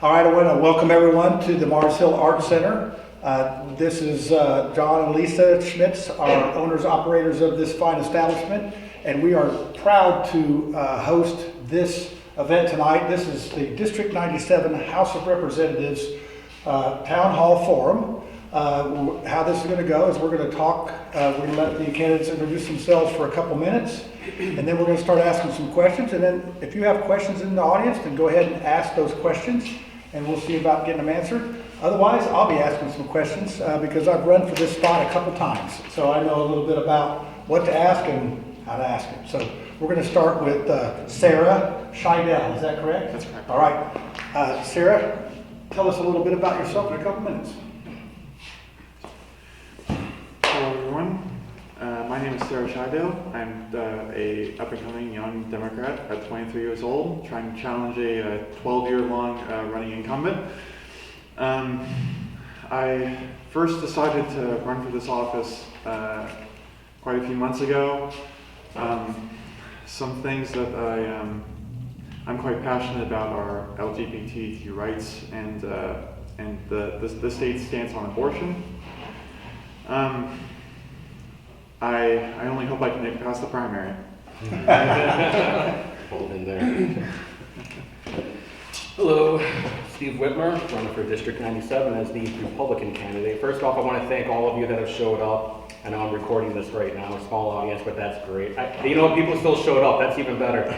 All right, I want to welcome everyone to the Mars Hill Art Center. This is John and Lisa Schmitz, our owners operators of this fine establishment, and we are proud to host this event tonight. This is the District 97 House of Representatives Town Hall Forum. How this is going to go is we're going to talk, we're going to let the candidates introduce themselves for a couple minutes, and then we're going to start asking some questions. And then if you have questions in the audience, then go ahead and ask those questions, and we'll see about getting them answered. Otherwise, I'll be asking some questions because I've run for this spot a couple times. So I know a little bit about what to ask and how to ask it. So we're going to start with Sarah Shydale, is that correct? That's correct. All right. Sarah, tell us a little bit about yourself in a couple minutes. Hello everyone, my name is Sarah Shydale. I'm a up-and-coming young Democrat at 23 years old, trying to challenge a 12-year-long running incumbent. I first decided to run for this office quite a few months ago. Some things that I'm quite passionate about are LGBTQ rights and the state's stance on abortion. I only hope I can make it past the primary. Hold in there. Hello, Steve Whitmer, running for District 97 as the Republican candidate. First off, I want to thank all of you that have showed up. I know I'm recording this right now, a small audience, but that's great. You know what, people still showed up, that's even better.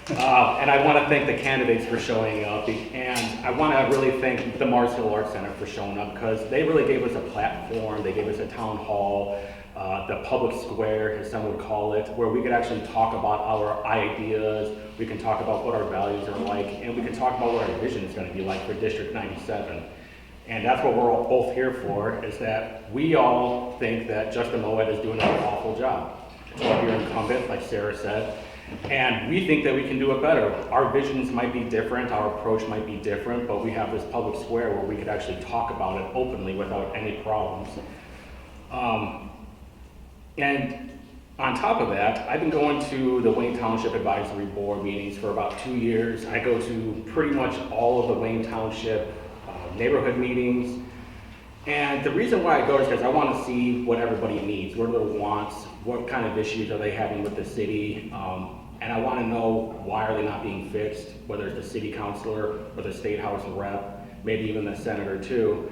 And I want to thank the candidates for showing up, and I want to really thank the Mars Hill Art Center for showing up, because they really gave us a platform, they gave us a town hall, the public square, as some would call it, where we could actually talk about our ideas, we can talk about what our values are like, and we can talk about what our vision is going to be like for District 97. And that's what we're all both here for, is that we all think that Justin Moed is doing an awful job. 12-year incumbent, like Sarah said. And we think that we can do it better. Our visions might be different, our approach might be different, but we have this public square where we could actually talk about it openly without any problems. And on top of that, I've been going to the Wayne Township Advisory Board meetings for about 2 years. I go to pretty much all of the Wayne Township neighborhood meetings. And the reason why I go is because I want to see what everybody needs, what are their wants, what kind of issues are they having with the city, and I want to know why are they not being fixed, whether it's the city councilor or the state house rep, maybe even the senator too.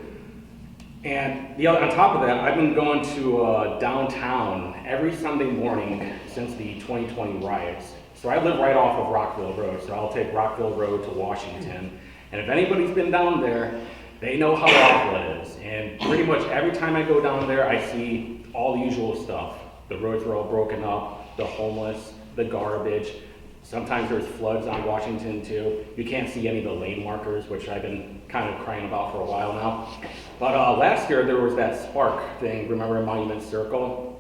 And on top of that, I've been going to downtown every Sunday morning since the 2020 riots. So I live right off of Rockville Road, so I'll take Rockville Road to Washington. And if anybody's been down there, they know how awful it is. And pretty much every time I go down there, I see all the usual stuff. The roads are all broken up, the homeless, the garbage. Sometimes there's floods on Washington too. You can't see any of the lane markers, which I've been kind of crying about for a while now. But last year there was that spark thing, remember in Monument Circle?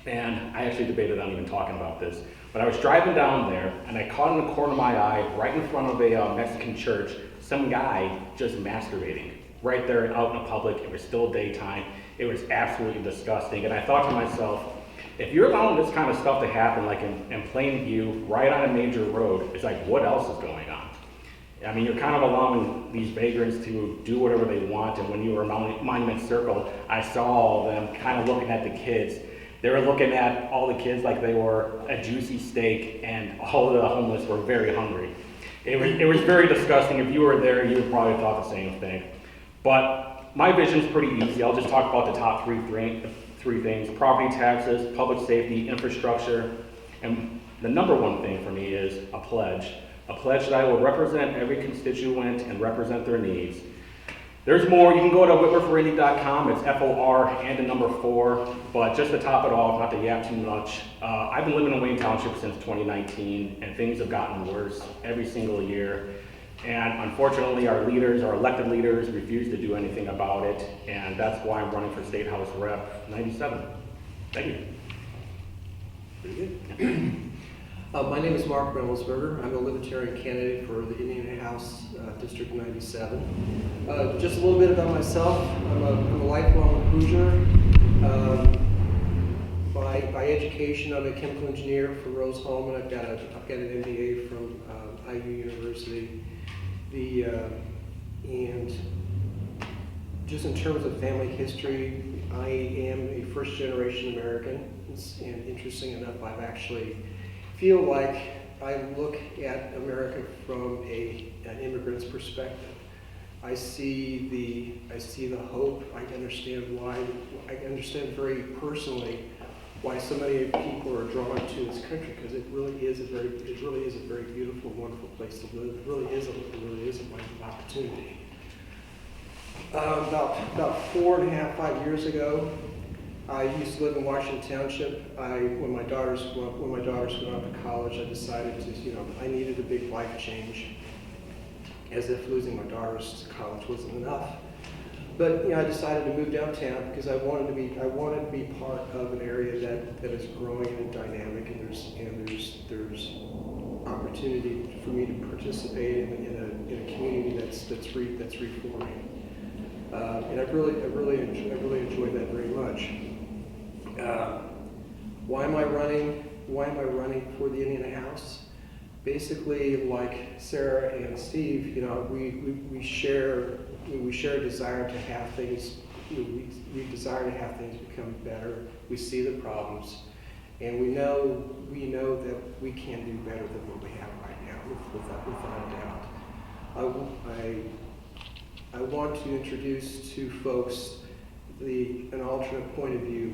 And I actually debated on even talking about this. But I was driving down there and I caught in the corner of my eye, right in front of a Mexican church, some guy just masturbating right there out in the public. It was still daytime. It was absolutely disgusting. And I thought to myself, if you're allowing this kind of stuff to happen, like in plain view, right on a major road, it's like, what else is going on? I mean, you're kind of allowing these vagrants to do whatever they want. And when you were in Monument Circle, I saw all of them kind of looking at the kids. They were looking at all the kids like they were a juicy steak, and all of the homeless were very hungry. It was very disgusting. If you were there, you would probably thought the same thing. But my vision's pretty easy. I'll just talk about the top three things: property taxes, public safety, infrastructure, and the number one thing for me is a pledge that I will represent every constituent and represent their needs. There's more. You can go to Whitmer-for-Indy.com. It's FOR and the number 4. But just to top it off, not to yap too much, I've been living in Wayne Township since 2019, and things have gotten worse every single year. And unfortunately, our elected leaders, refuse to do anything about it, and that's why I'm running for State House Rep 97. Thank you. Pretty good. My name is Mark Renholzberger. I'm a Libertarian candidate for the Indianapolis District 97. Just a little bit about myself. I'm a lifelong Hoosier. By education, I'm a chemical engineer for Rose-Hulman. I've got an MBA from IU University. And just in terms of family history, I am a first-generation American, and interesting enough, I've actually feel like I look at America from an immigrant's perspective. I see the hope. I understand very personally why so many people are drawn to this country, because it really is a very beautiful, wonderful place to live. It really is a life of opportunity. About 4.5, 5 years ago, I used to live in Washington Township. When my daughters went off to college, I decided I needed a big life change, as if losing my daughters to college wasn't enough. But I decided to move downtown because I wanted to be part of an area that is growing and dynamic, and there's opportunity for me to participate in a community that's reforming. And I really enjoy that very much. Why am I running for the Indiana House? Basically, like Sarah and Steve, we share a desire to have things. We desire to have things become better. We see the problems, and we know that we can do better than what we have right now, without a doubt. I want to introduce to folks an alternate point of view.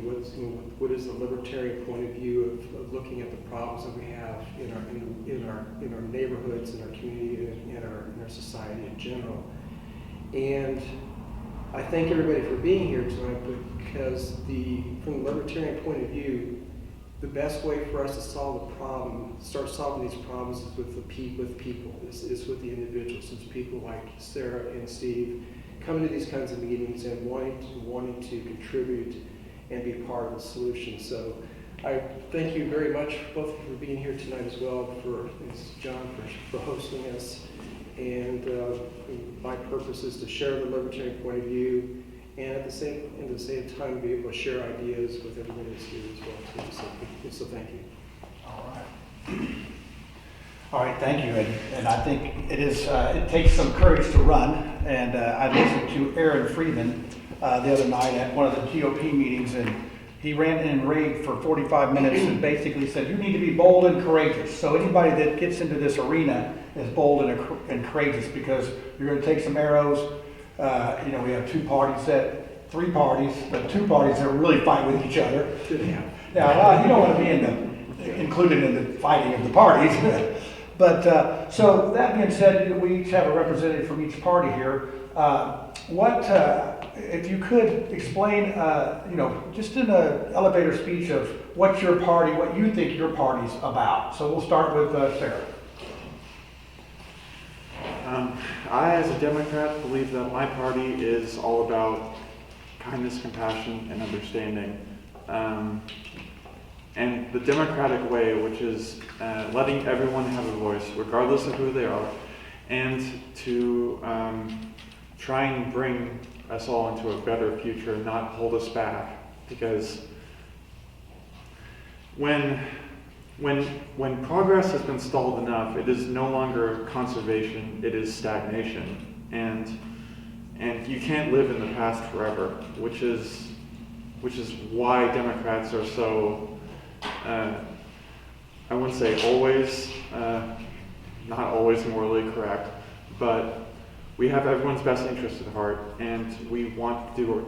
What is the libertarian point of view of looking at the problems that we have in our neighborhoods, in our community, and in our society in general. And I thank everybody for being here tonight, because from the libertarian point of view, the best way for us to start solving these problems is with people. Is with the individuals. It's people like Sarah and Steve coming to these kinds of meetings and wanting to contribute and be part of the solution. So I thank you very much, both for being here tonight, as well as John for hosting us. And my purpose is to share the libertarian point of view, and at the same time be able to share ideas with everybody that's here as well too. So thank you. All right, thank you. And I think it takes some courage to run. And I listened to Aaron Friedman the other night at one of the GOP meetings, and he ran and raved for 45 minutes and basically said, you need to be bold and courageous. So anybody that gets into this arena is bold and courageous, because you're going to take some arrows. We have three parties, but two parties that really fight with each other. Now, you don't want to be included in the fighting of the parties. But so that being said, we each have a representative from each party here. If you could explain, just in an elevator speech of what you think your party's about. So we'll start with Sarah. I, as a Democrat, believe that my party is all about kindness, compassion, and understanding. And the democratic way, which is letting everyone have a voice, regardless of who they are, and to try and bring us all into a better future and not hold us back. Because when progress has been stalled enough, it is no longer conservation, it is stagnation. And you can't live in the past forever, which is why Democrats are so, I wouldn't say always, not always morally correct, but we have everyone's best interest at heart, and we want to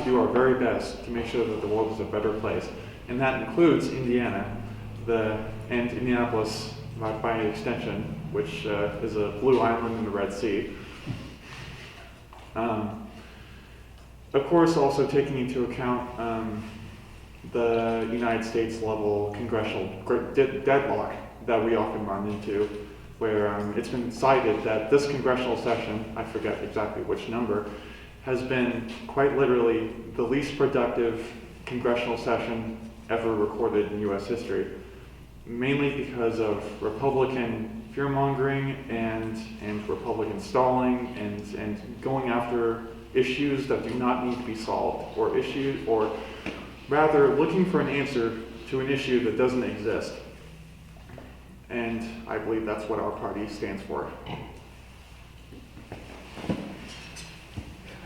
do our very best to make sure that the world is a better place. And that includes Indiana, and Indianapolis by extension, which is a blue island in the Red Sea. Of course, also taking into account the United States level congressional deadlock that we often run into, where it's been cited that this congressional session, I forget exactly which number, has been quite literally the least productive congressional session ever recorded in U.S. history, mainly because of Republican fear-mongering and Republican stalling and going after issues that do not need to be solved, or rather looking for an answer to an issue that doesn't exist. And I believe that's what our party stands for.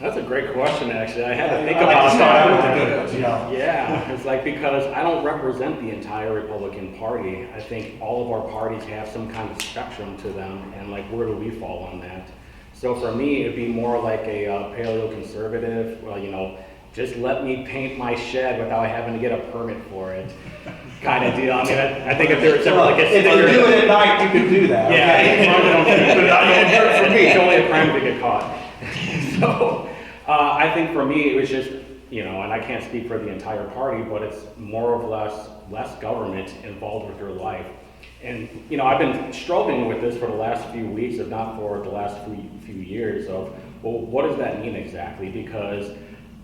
That's a great question, actually. I had to think I like about to start out that. with the good, yeah. Yeah, it's like because I don't represent the entire Republican Party. I think all of our parties have some kind of spectrum to them, and like where do we fall on that? So for me, it'd be more like a paleo-conservative. Well, you know, just let me paint my shed without having to get a permit for it, kind of deal. I mean, I think if there was ever like a If you do it at night, you can do that. yeah, okay? as long as I don't keep it. But it hurt for me. It's only a crime to get caught. So, I think for me, it was just, you know, and I can't speak for the entire party, but it's more or less government involved with your life. And, you know, I've been struggling with this for the last few weeks, if not for the last few years of, well, what does that mean exactly? Because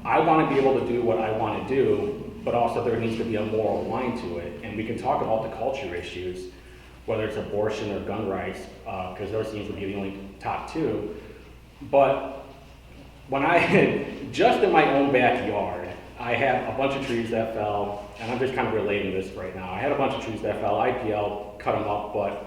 I want to be able to do what I want to do, but also there needs to be a moral line to it. And we can talk about the culture issues, whether it's abortion or gun rights, because those seems to be the only top two. But when just in my own backyard, I had a bunch of trees that fell, and I'm just kind of relating this right now. I had a bunch of trees that fell, IPL cut them up, but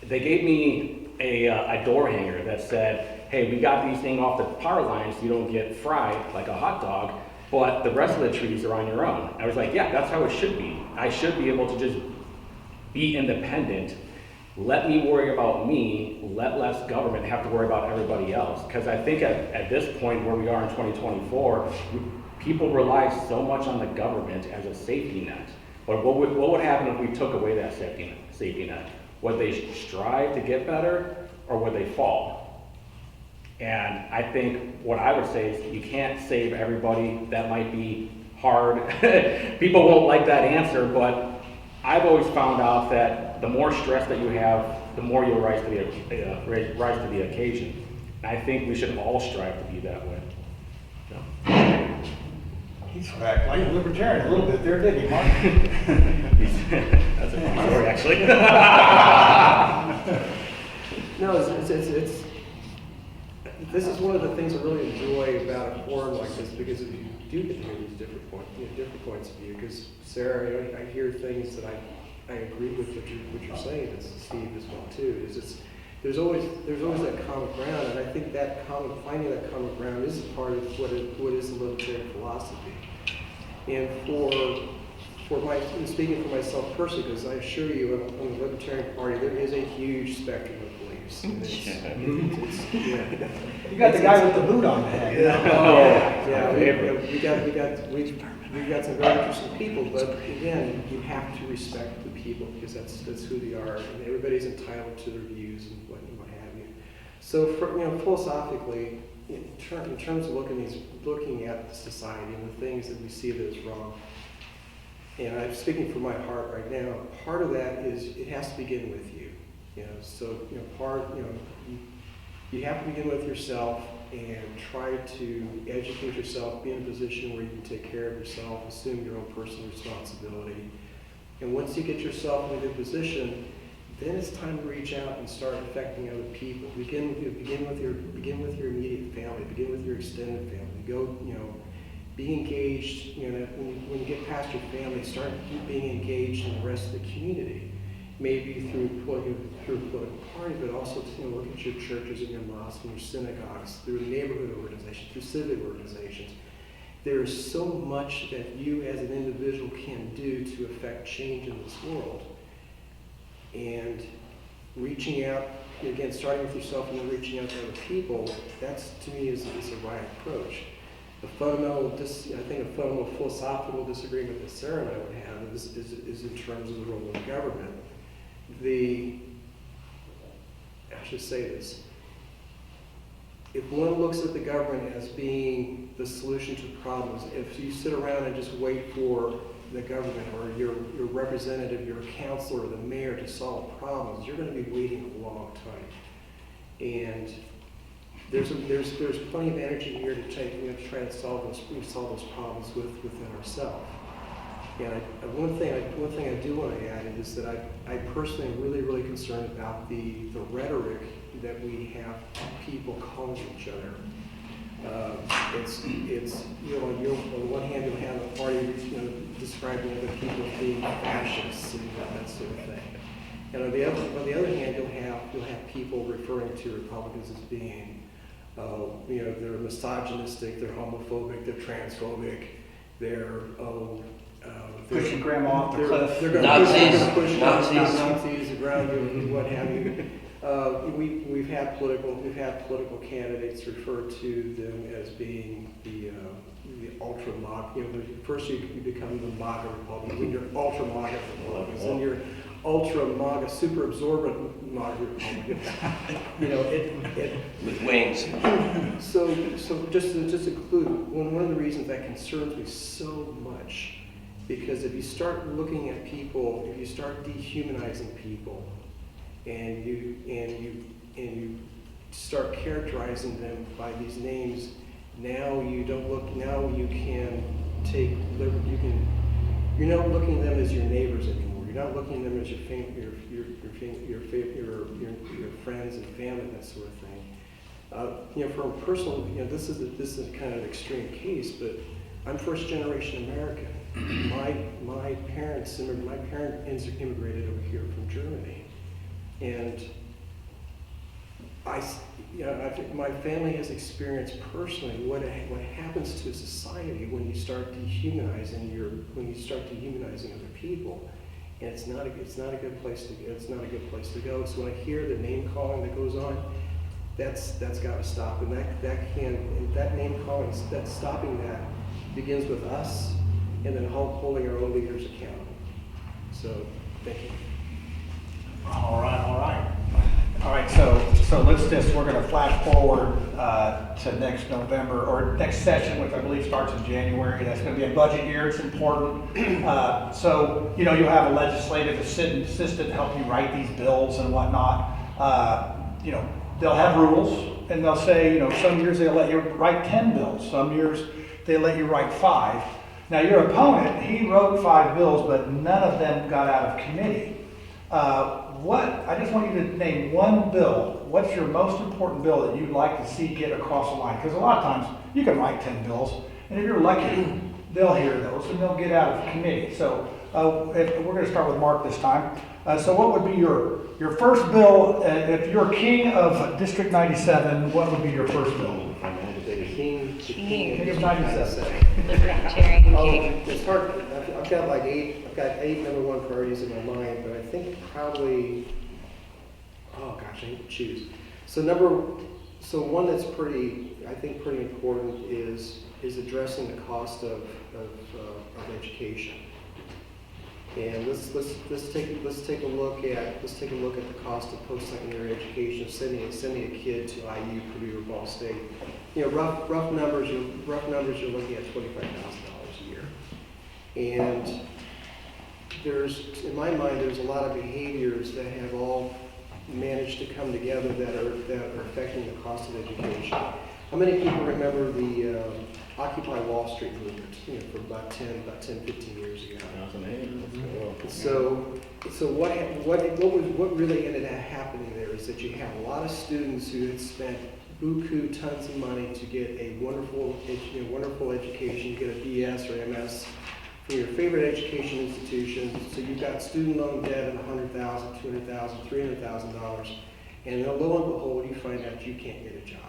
they gave me a door hanger that said, hey, we got these things off the power lines so you don't get fried like a hot dog, but the rest of the trees are on your own. I was like, yeah, that's how it should be. I should be able to just be independent. Let me worry about me, let less government have to worry about everybody else. Because I think at this point where we are in 2024, people rely so much on the government as a safety net. But what would happen if we took away that safety net? Would they strive to get better, or would they fall? And I think what I would say is you can't save everybody. That might be hard. People won't like that answer, but I've always found out that the more stress that you have, the more you'll rise to the occasion. And I think we should all strive to be that way. So. He's back like a libertarian a little bit there, didn't he, Mark? That's a funny story, actually. No, it's this is one of the things I really enjoy about a forum like this, because if you do get to hear these different points of view, because Sarah, I hear things that I agree with what you're saying, and Steve as well too. There's always that common ground, and I think finding that common ground is a part of what is the libertarian philosophy. And speaking for myself personally, because I assure you, on the Libertarian Party, there is a huge spectrum of beliefs. And You got the guy with the boot on the head. we've got some very interesting people, but again, you have to respect the people, because that's who they are, and everybody's entitled to their views and what have you. So, philosophically, in terms of looking at society and the things that we see that is wrong, and I'm speaking from my heart right now, part of that is it has to begin with you. You have to begin with yourself and try to educate yourself, be in a position where you can take care of yourself, assume your own personal responsibility. And once you get yourself in a good position, then it's time to reach out and start affecting other people. Begin with your immediate family, begin with your extended family. Be engaged. When you get past your family, start being engaged in the rest of the community. Maybe through political party, but also look at your churches and your mosques and your synagogues, through neighborhood organizations, through civic organizations. There is so much that you as an individual can do to affect change in this world. And reaching out, again, starting with yourself and then reaching out to other people, that's, to me, is a right approach. I think a fundamental philosophical disagreement that Sarah and I would have is in terms of the role of the government. I should say this. If one looks at the government as being the solution to problems, if you sit around and just wait for the government or your representative, your counselor, or the mayor to solve problems, you're going to be waiting a long time. And there's plenty of energy here to try to solve those problems within ourselves. And one thing I do want to add is that I personally am really concerned about the rhetoric that we have people calling each other. It's on the one hand you'll have a party describing other people as being fascists and that sort of thing. And on the other hand you'll have people referring to Republicans as being They're misogynistic, they're homophobic, they're transphobic, they're Pushing grandma off the they're cliff. They're going to push Nazis around you, what have you. We've had political candidates refer to them as being the ultra MAGA. First you become the MAGA Republican, then you're ultra MAGA Republicans, then you're ultra MAGA, super absorbent MAGA Republican. With wings. So just to conclude, one of the reasons that concerns me so much, because if you start looking at people, if you start dehumanizing people, and you start characterizing them by these names, now you don't look. Now you can take. You're not looking at them as your neighbors anymore. You're not looking at them as your friends and family, that sort of thing. For a personal, this is kind of an extreme case, but I'm first generation American. My parents immigrated over here from Germany, and I think my family has experienced personally what happens to society when you start dehumanizing other people, and it's not a good place to go. So when I hear the name calling that goes on, that's got to stop, and that name calling, that's stopping that begins with us, and then holding our own leaders accountable. So thank you. All right. All right, so we're going to flash forward to next November, or next session, which I believe starts in January. That's going to be a budget year. It's important. So, you'll have a legislative assistant help you write these bills and whatnot. They'll have rules, and they'll say, some years they'll let you write 10 bills. Some years they let you write 5. Now, your opponent, he wrote 5 bills, but none of them got out of committee. I just want you to name one bill. What's your most important bill that you'd like to see get across the line? Because a lot of times you can write 10 bills, and if you're lucky, they'll hear those and they'll get out of committee. So we're going to start with Mark this time. So what would be your first bill? If you're king of District 97, what would be your first bill? King of 97. Libertarian king. It's hard. I've got like 8. I've got 8 number 1 priorities in my mind, but I think probably. Oh gosh, I hate to choose. So one that's pretty important is addressing the cost of education. And let's take a look at the cost of post-secondary education, sending a kid to IU, Purdue, or Ball State. Rough numbers. You're looking at $25,000 a year. And in my mind, there's a lot of behaviors that have all managed to come together that are affecting the cost of education. How many people remember the Occupy Wall Street movement? For about 10, 15 years ago. So what really ended up happening there is that you had a lot of students who had spent buku tons of money to get a wonderful education, you get a BS or MS from your favorite education institution. So you've got student loan debt of $100,000, $200,000, $300,000, and then lo and behold, you find out you can't get a job.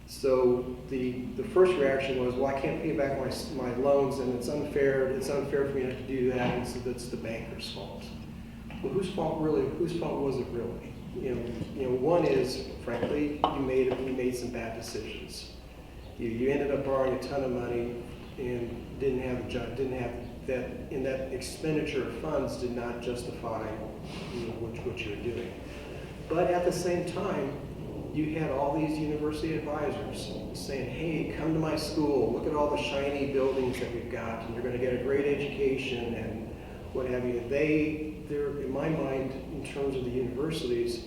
So the first reaction was, well, I can't pay back my loans, and it's unfair for me to have to do that, and so that's the banker's fault. Well, whose fault was it really? One is, frankly, you made some bad decisions. You ended up borrowing a ton of money and didn't have that, and that expenditure of funds did not justify what you were doing. But at the same time, you had all these university advisors saying, hey, come to my school, look at all the shiny buildings that we've got, and you're going to get a great education and what have you. They're in my mind, in terms of the universities,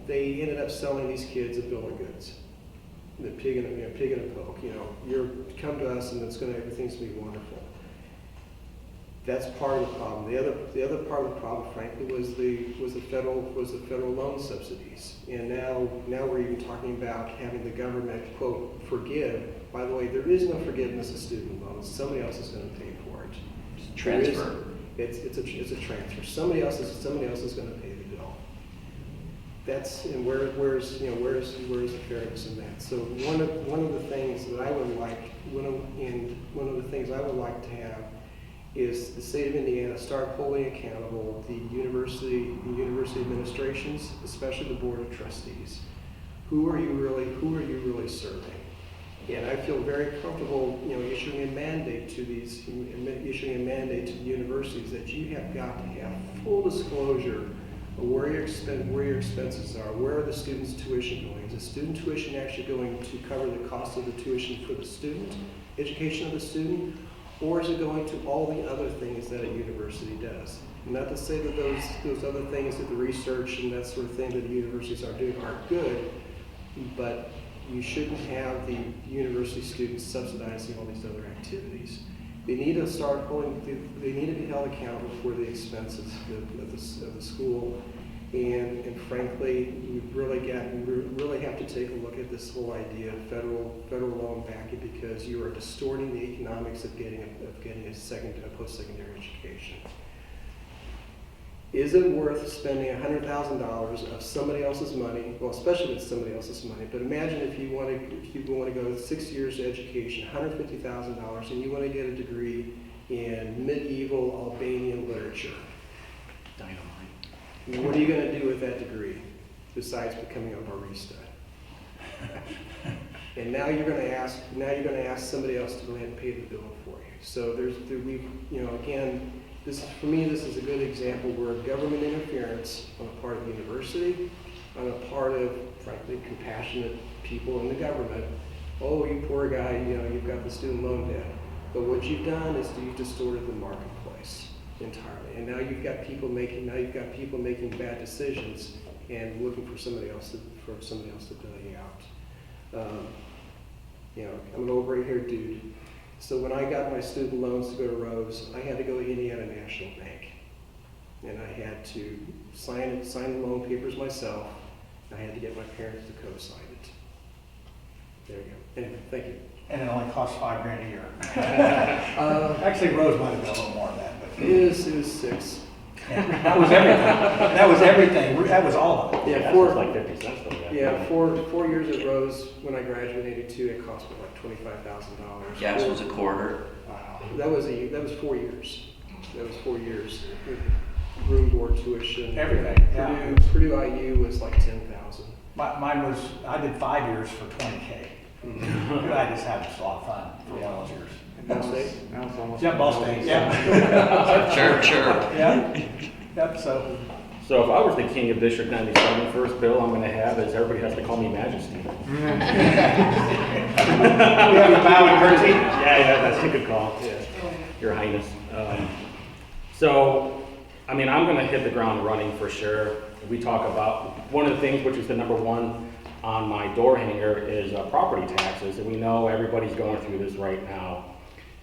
they ended up selling these kids a bill of goods. The pig in a poke. You're come to us and everything's gonna be wonderful. That's part of the problem. The other part of the problem, frankly, was the federal loan subsidies. And now we're even talking about having the government, quote, forgive. By the way, there is no forgiveness of student loans. Somebody else is going to pay for it. Transfer. It's a transfer. Somebody else is going to pay the bill. and where's the fairness in that? So one of the things that I would like, one of the things I would like to have is the state of Indiana start holding accountable the university administrations, especially the board of trustees. Who are you really serving? And I feel very comfortable, issuing a mandate to the universities that you have got to have full disclosure of where your expenses are. Where are the students' tuition going? Is the student tuition actually going to cover the cost of the tuition for the student, education of the student, or is it going to all the other things that a university does? Not to say that those other things, that the research and that sort of thing that the universities are doing aren't good, but you shouldn't have the university students subsidizing all these other activities. They need to start they need to be held accountable for the expenses of the school. And frankly, we really have to take a look at this whole idea of federal loan backing, because you are distorting the economics of getting a post-secondary education. Is it worth spending $100,000 of somebody else's money? Well, especially if it's somebody else's money. But imagine if you want to go 6 years of education, $150,000, and you want to get a degree in medieval Albanian literature. Dynamite. What are you going to do with that degree besides becoming a barista? And now you're going to ask somebody else to go ahead and pay the bill for you. So again, for me, this is a good example where government interference on the part of the university, on the part of, frankly, compassionate people in the government. Oh, you poor guy, you've got the student loan debt. But what you've done is you've distorted the marketplace entirely. And now you've got people making bad decisions and looking for somebody else to bail you out. I'm an over-haired dude. So when I got my student loans to go to Rose, I had to go to Indiana National Bank. And I had to sign the loan papers myself. I had to get my parents to co-sign it. There you go. Anyway, thank you. And it only costs $5,000 a year. Actually, Rose might have been a little more than that, but. It was 6. Yeah, that was everything. That was everything. That was all of it. Yeah, That's just like 50 cents though. Yeah, 4 years at Rose, when I graduated in '82, it cost me like $25,000. Gas was a quarter. Wow. That was 4 years. That was 4 years. Room, board, tuition. Everything, yeah. Purdue IU was like $10,000. I did 5 years for $20K. I just had a lot of fun for one of those years. Now Ball State? it's almost. Yeah, Ball State, yeah. Sure. Yeah. Yep, so. So if I was the king of District 97, first bill I'm going to have is everybody has to call me Majesty. We have a bow and curtsy. Yeah, that's a good call. Yeah. Your Highness. I'm going to hit the ground running for sure. We talk about one of the things, which is the number one on my door hanger, is property taxes. And we know everybody's going through this right now.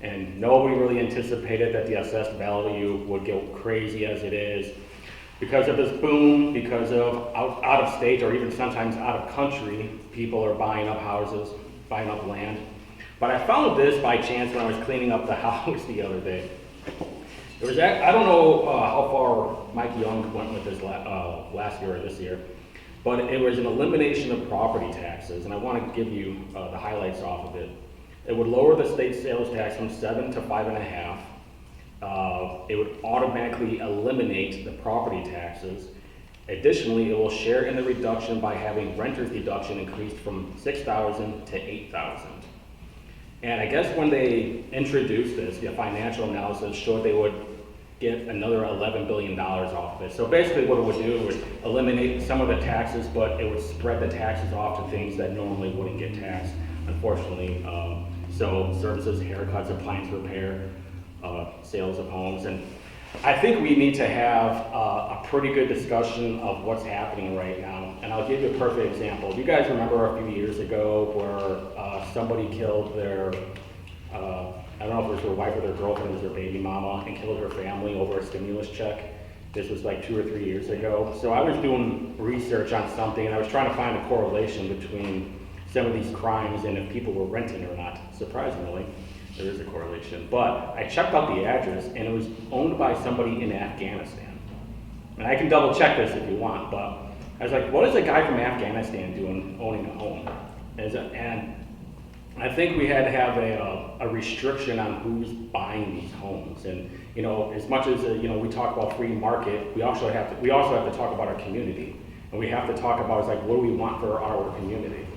And nobody really anticipated that the assessed value would go crazy as it is. Because of this boom, because of out of state or even sometimes out of country, people are buying up houses, buying up land. But I found this by chance when I was cleaning up the house the other day. I don't know how far Mike Young went with this last year or this year, but it was an elimination of property taxes, and I want to give you the highlights off of it. It would lower the state sales tax from 7 to 5.5. It would automatically eliminate the property taxes. Additionally, it will share in the reduction by having renter's deduction increased from $6,000 to $8,000. And I guess when they introduced this, the financial analysis showed they would get another $11 billion off of it. So basically what it would do is eliminate some of the taxes, but it would spread the taxes off to things that normally wouldn't get taxed, unfortunately. So services, haircuts, appliance repair, sales of homes. And I think we need to have a pretty good discussion of what's happening right now. And I'll give you a perfect example. Do you guys remember a few years ago where somebody killed their, I don't know if it was their wife or their girlfriend, it was their baby mama, and killed her family over a stimulus check? This was like 2 or 3 years ago. So I was doing research on something, and I was trying to find a correlation between some of these crimes and if people were renting or not. Surprisingly, there is a correlation. But I checked out the address, and it was owned by somebody in Afghanistan. And I can double check this if you want, but I was like, what is a guy from Afghanistan doing owning a home? And I think we had to have a restriction on who's buying these homes. And you know, as much as you know, we talk about free market, we also have to talk about our community, and we have to talk about, it's like, what do we want for our community,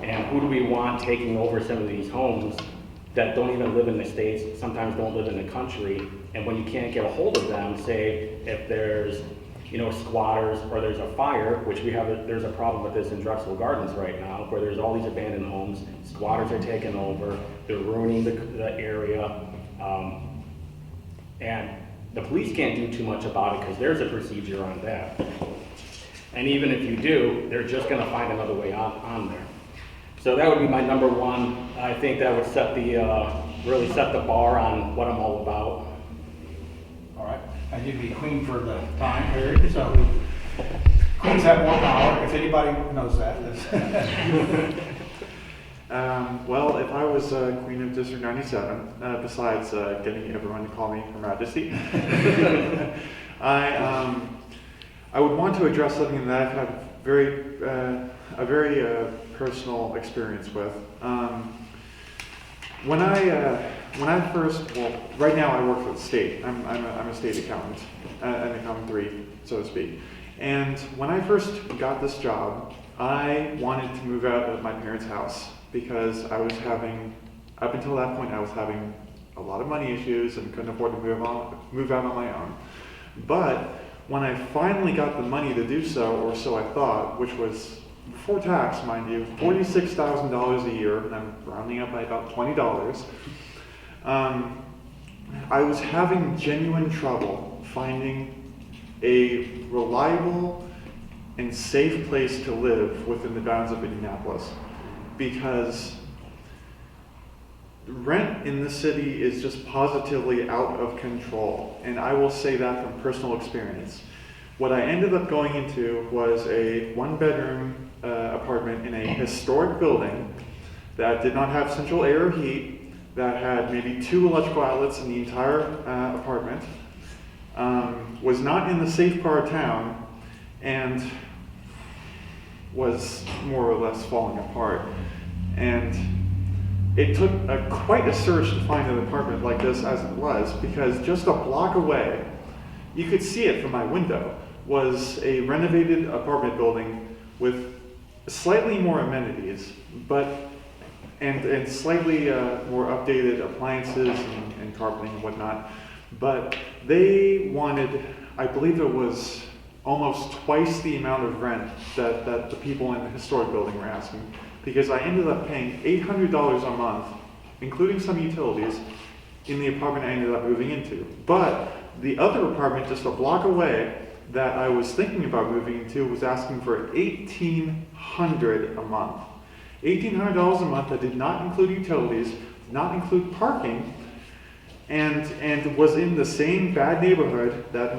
and who do we want taking over some of these homes that don't even live in the States, sometimes don't live in the country. And when you can't get a hold of them, say if there's, you know, squatters or there's a fire, which there's a problem with this in Drexel Gardens right now, where there's all these abandoned homes, squatters are taking over, they're ruining the area, and the police can't do too much about it because there's a procedure on that. And even if you do, they're just gonna find another way on there. So that would be my number one. I think that would really set the bar on what I'm all about. All right, and you'd be queen for the time period, so queens have more power, if anybody knows that. Well, if I was Queen of District 97, besides getting everyone to call me Her Majesty, I would want to address something that I've had a very personal experience with. When I first, well, right now I work for the state. I'm a state accountant, an accountant 3, so to speak. And when I first got this job, I wanted to move out of my parents' house because I was having, up until that point, I was having a lot of money issues and couldn't afford to move out on my own. But when I finally got the money to do so, or so I thought, which was before tax, mind you, $46,000 a year, and I'm rounding up by about $20, I was having genuine trouble finding a reliable and safe place to live within the bounds of Indianapolis, because rent in the city is just positively out of control, and I will say that from personal experience. What I ended up going into was a one-bedroom apartment in a historic building that did not have central air or heat, that had maybe 2 electrical outlets in the entire apartment, was not in the safe part of town, and was more or less falling apart. And it took quite a search to find an apartment like this as it was, because just a block away, you could see it from my window, was a renovated apartment building with slightly more amenities, and slightly more updated appliances and carpeting and whatnot. But they wanted, I believe it was almost twice the amount of rent that the people in the historic building were asking, because I ended up paying $800 a month, including some utilities, in the apartment I ended up moving into. But the other apartment just a block away that I was thinking about moving into was asking for $1,800 a month. $1,800 a month that did not include utilities, did not include parking, and was in the same bad neighborhood that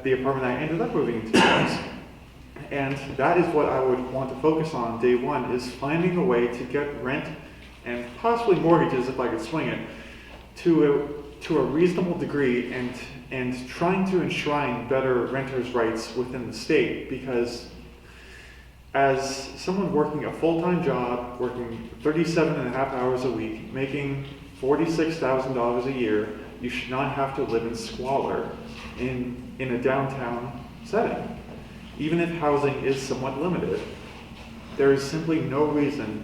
the apartment I ended up moving into was. And that is what I would want to focus on day one, is finding a way to get rent and possibly mortgages, if I could swing it, to a reasonable degree, and trying to enshrine better renters' rights within the state. Because as someone working a full-time job, working 37.5 hours a week, making $46,000 a year, you should not have to live in squalor in a downtown setting. Even if housing is somewhat limited, there is simply no reason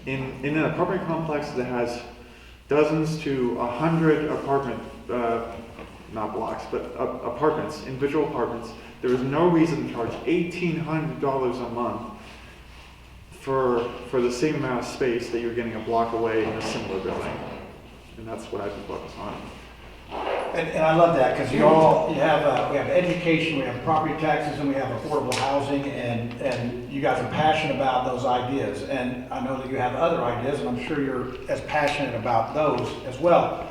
in an apartment complex that has dozens to 100 apartment, not blocks, but apartments, individual apartments, there is no reason to charge $1,800 a month for the same amount of space that you're getting a block away in a similar building. And that's what I've been focused on. And I love that, because we have education, we have property taxes, and we have affordable housing, and you guys are passionate about those ideas. And I know that you have other ideas, and I'm sure you're as passionate about those as well.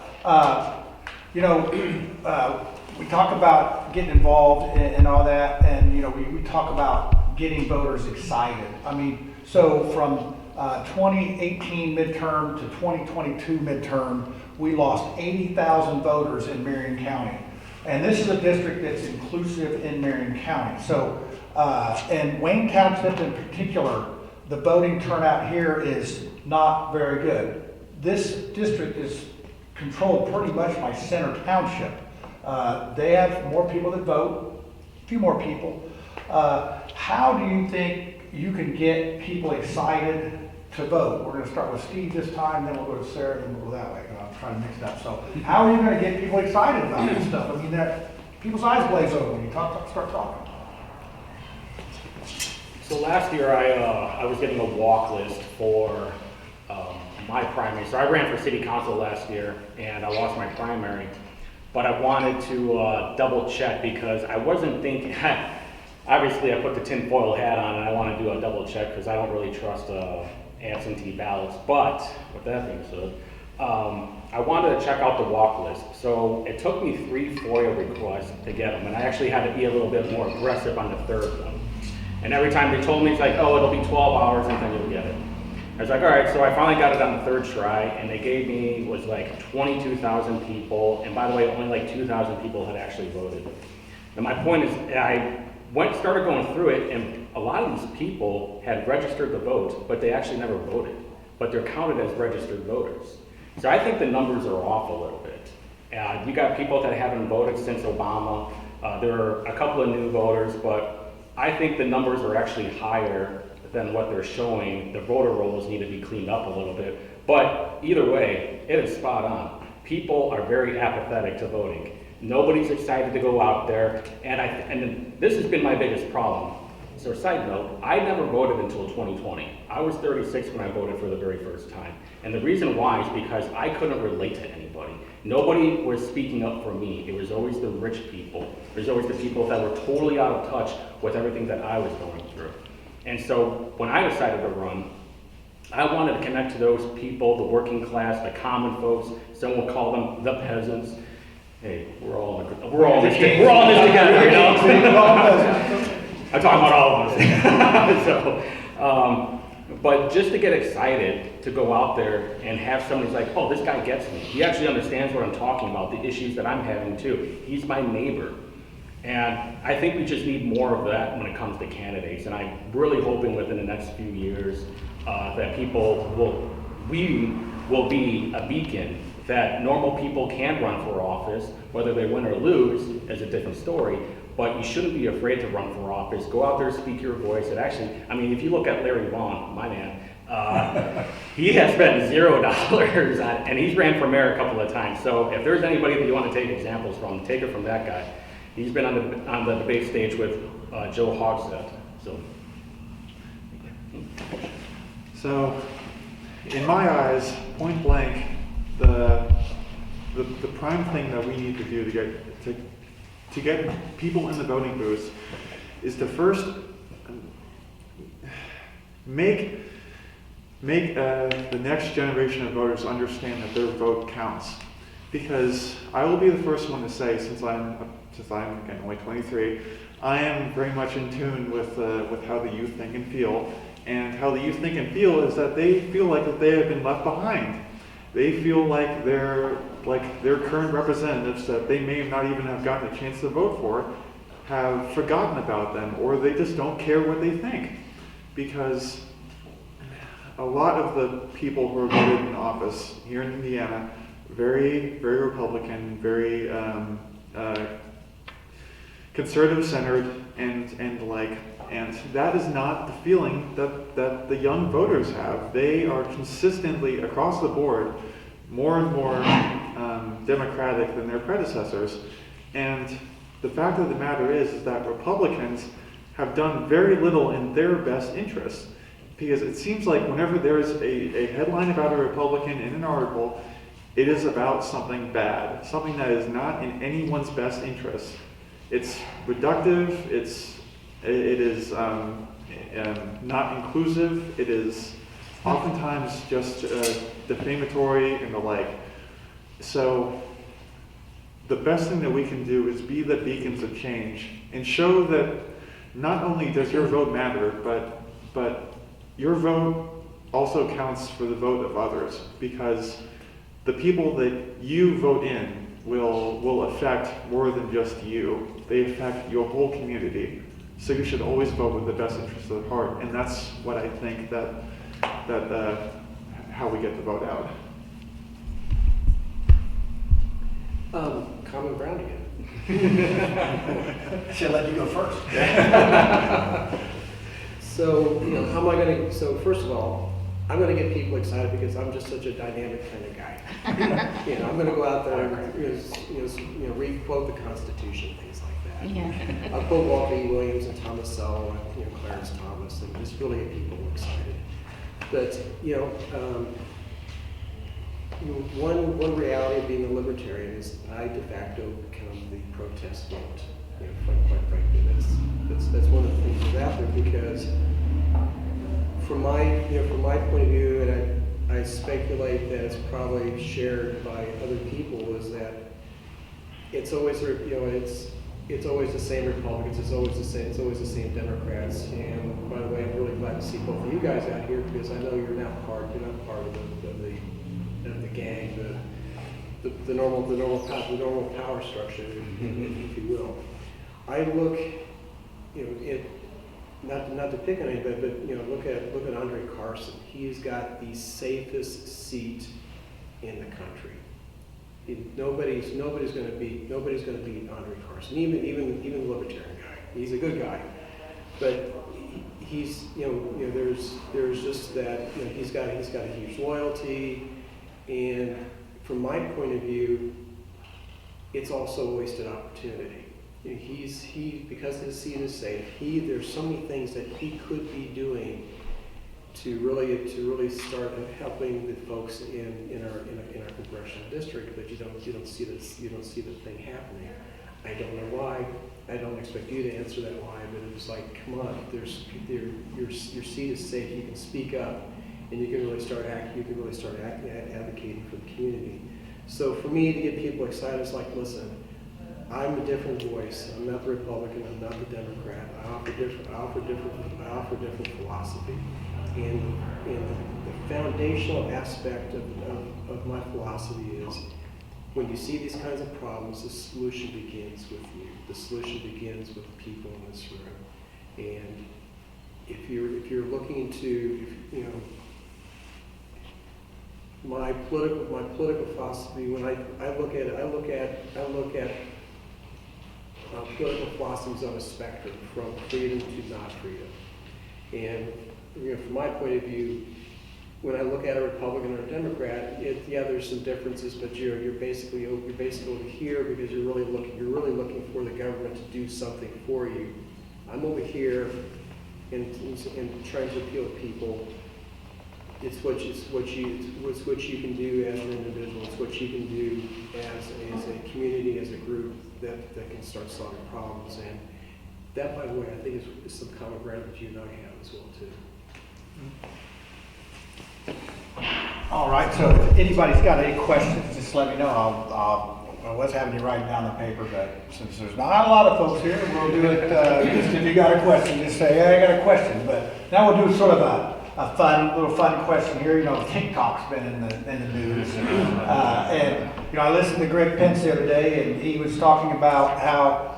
We talk about getting involved and all that, and we talk about getting voters excited. I mean, so from 2018 midterm to 2022 midterm, we lost 80,000 voters in Marion County. And this is a district that's inclusive in Marion County. So, and Wayne Township in particular, the voting turnout here is not very good. This district is controlled pretty much by Center Township. They have more people that vote, a few more people. How do you think you can get people excited to vote? We're going to start with Steve this time, then we'll go to Sarah, and we'll go that way. I'm trying to mix it up. So how are you going to get people excited about this stuff? I mean, people's eyes glaze over when you start talking. So last year, I was getting a walk list for my primary. So I ran for city council last year, and I lost my primary. But I wanted to double check because I wasn't thinking, obviously I put the tinfoil hat on and I want to do a double check because I don't really trust absentee ballots. But with that being said, I wanted to check out the walk list. So it took me 3 FOIA requests to get them, and I actually had to be a little bit more aggressive on the third one. And every time they told me, it's like, oh, it'll be 12 hours and then you'll get it. I was like, all right, so I finally got it on the third try, and they gave me, was like 22,000 people, and by the way, only like 2,000 people had actually voted. And my point is, I started going through it, and a lot of these people had registered to vote, but they actually never voted, but they're counted as registered voters. So I think the numbers are off a little bit. You got people that haven't voted since Obama. There are a couple of new voters, but I think the numbers are actually higher than what they're showing. The voter rolls need to be cleaned up a little bit. But either way, it is spot on. People are very apathetic to voting. Nobody's excited to go out there. And this has been my biggest problem. So side note, I never voted until 2020. I was 36 when I voted for the very first time. And the reason why is because I couldn't relate to anybody. Nobody was speaking up for me. It was always the rich people. It was always the people that were totally out of touch with everything that I was going through. And so when I decided to run, I wanted to connect to those people, the working class, the common folks. Some will call them the peasants. Hey, we're all in this together, you know? I'm talking about all of us. But just to get excited to go out there and have somebody like, oh, this guy gets me. He actually understands what I'm talking about, the issues that I'm having too. He's my neighbor. And I think we just need more of that when it comes to candidates. And I'm really hoping within the next few years that we will be a beacon that normal people can run for office, whether they win or lose is a different story. But you shouldn't be afraid to run for office. Go out there, speak your voice. It actually, I mean, if you look at Larry Vaughn, my man, he has spent $0 and he's ran for mayor a couple of times. So if there's anybody that you want to take examples from, take it from that guy. He's been on the debate stage with Joe Hogsett. So, in my eyes, point blank, the prime thing that we need to do to get people in the voting booths is to first make the next generation of voters understand that their vote counts. Because I will be the first one to say, since I'm again only 23, I am very much in tune with how the youth think and feel. And how the youth think and feel is that they feel like that they have been left behind. They feel like their current representatives that they may not even have gotten a chance to vote for have forgotten about them, or they just don't care what they think. Because a lot of the people who are voted in office here in Indiana, very, very Republican, very conservative-centered, and that is not the feeling that the young voters have. They are consistently, across the board, more and more democratic than their predecessors. And the fact of the matter is that Republicans have done very little in their best interests. Because it seems like whenever there's a headline about a Republican in an article, it is about something bad, something that is not in anyone's best interest. It's reductive, it is not inclusive, it is oftentimes just defamatory and the like. So the best thing that we can do is be the beacons of change and show that not only does your vote matter, but your vote also counts for the vote of others, because the people that you vote in will affect more than just you. They affect your whole community. So you should always vote with the best interest of the heart, and that's what I think that how we get the vote out. Common ground again. Should let you go first. So, how am I gonna, so first of all, I'm gonna get people excited because I'm just such a dynamic kind of guy. I'm gonna go out there and, re-quote the Constitution, things like that. Yeah. I'll quote Walter E. Williams and Thomas Sowell and, Clarence Thomas, and just really get people excited. But, one reality of being a libertarian is I de facto become the protest vote. Quite frankly, that's one of the things that's out there because from my point of view, and I speculate that it's probably shared by other people, is that it's always it's always the same Republicans, it's always the same Democrats. And by the way, I'm really glad to see both of you guys out here because I know you're not part of the gang, the normal power structure, if you will. I look, not to pick on anybody, but look at Andre Carson. He's got the safest seat in the country. Nobody's going to beat Andre Carson. Even the libertarian guy. He's a good guy, but he's there's just that he's got a huge loyalty, and from my point of view, it's also a wasted opportunity. Because his seat is safe. There's so many things that he could be doing to really start helping the folks in our congressional district, but you don't see the thing happening. I don't know why. I don't expect you to answer that why, but it was like, come on, your seat is safe. You can speak up, and you can really start advocating for the community. So for me to get people excited, it's like, listen, I'm a different voice. I'm not the Republican. I'm not the Democrat. I offer different philosophy. And the foundational aspect of my philosophy is when you see these kinds of problems, the solution begins with you. The solution begins with the people in this room. And if you're looking to, my political philosophy, when I look at political philosophies on a spectrum from freedom to not freedom. And from my point of view, when I look at a Republican or a Democrat, there's some differences, but you're basically over here because you're really looking for the government to do something for you. I'm over here and trying to appeal to people. It's what you can do as an individual. It's what you can do as a community, as a group that can start solving problems. And that, by the way, I think is some common ground that you and I have as well too. All right, so if anybody's got any questions, just let me know. I was having you write down the paper, but since there's not a lot of folks here, we'll do it, just if you got a question, just say, hey, I got a question. But now we'll do sort of a little fun question here. TikTok's been in the news. And I listened to Greg Pence the other day, and he was talking about how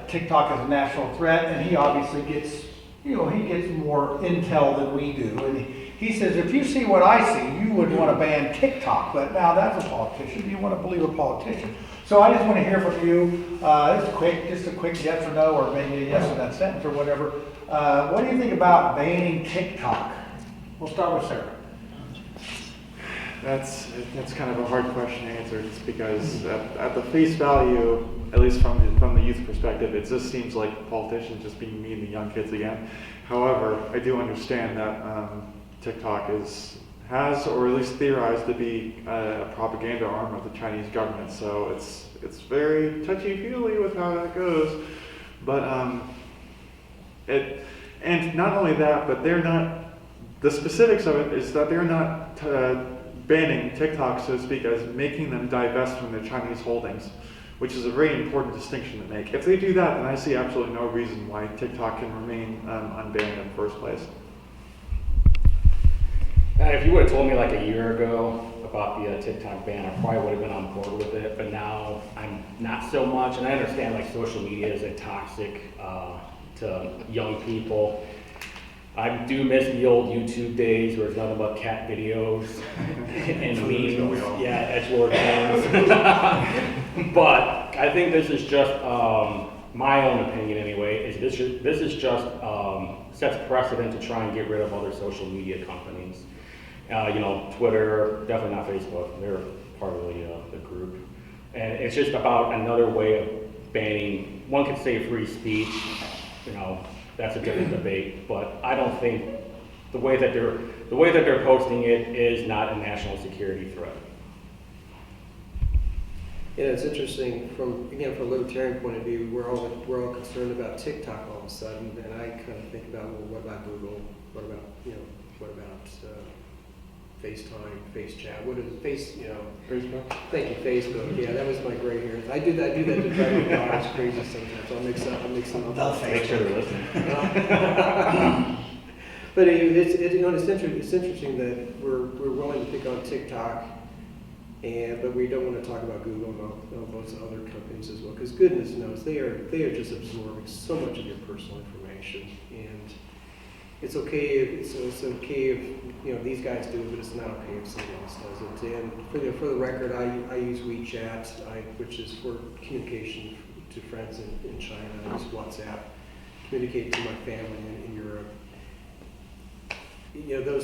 TikTok is a national threat, and he obviously gets, he gets more intel than we do. And he says, if you see what I see, you wouldn't want to ban TikTok. But now that's a politician. You want to believe a politician. So I just want to hear from you, just a quick yes or no, or maybe a yes in that sentence or whatever. What do you think about banning TikTok? We'll start with Sarah. That's kind of a hard question to answer, just because at the face value, at least from the youth perspective, it just seems like politicians just being mean to young kids again. However, I do understand that TikTok has, or at least theorized to be, a propaganda arm of the Chinese government. So it's very touchy-feely with how that goes. But and not only that, but they're not. The specifics of it is that they're not banning TikTok, so to speak, as making them divest from their Chinese holdings, which is a very important distinction to make. If they do that, then I see absolutely no reason why TikTok can remain unbanned in the first place. If you would have told me like a year ago about the TikTok ban, I probably would have been on board with it, but now I'm not so much. And I understand like social media is a toxic to young people. I do miss the old YouTube days where it's nothing but cat videos and memes. Yeah, edgelord memes. But I think this is just my own opinion anyway. Is this is just sets precedent to try and get rid of other social media companies. Twitter, definitely not Facebook. They're part of the group, and it's just about another way of banning. One could say free speech. That's a different debate, but I don't think the way that they're posting it is not a national security threat. Yeah, it's interesting from a libertarian point of view, we're all concerned about TikTok all of a sudden, and I kind of think about, well, what about Google? What about FaceTime, FaceChat? What is Facebook? Thank you, Facebook. Yeah, that was my gray hair. I do that to drive my dogs crazy sometimes. I'll mix them up. Make sure they're listening. But it's interesting that we're willing to pick on TikTok, but we don't want to talk about Google and all those other companies as well. Because goodness knows they are just absorbing so much of your personal information, and it's okay if these guys do it, but it's not okay if someone else does it. And for the record, I use WeChat, which is for communication to friends in China. I use WhatsApp, communicate to my family in Europe.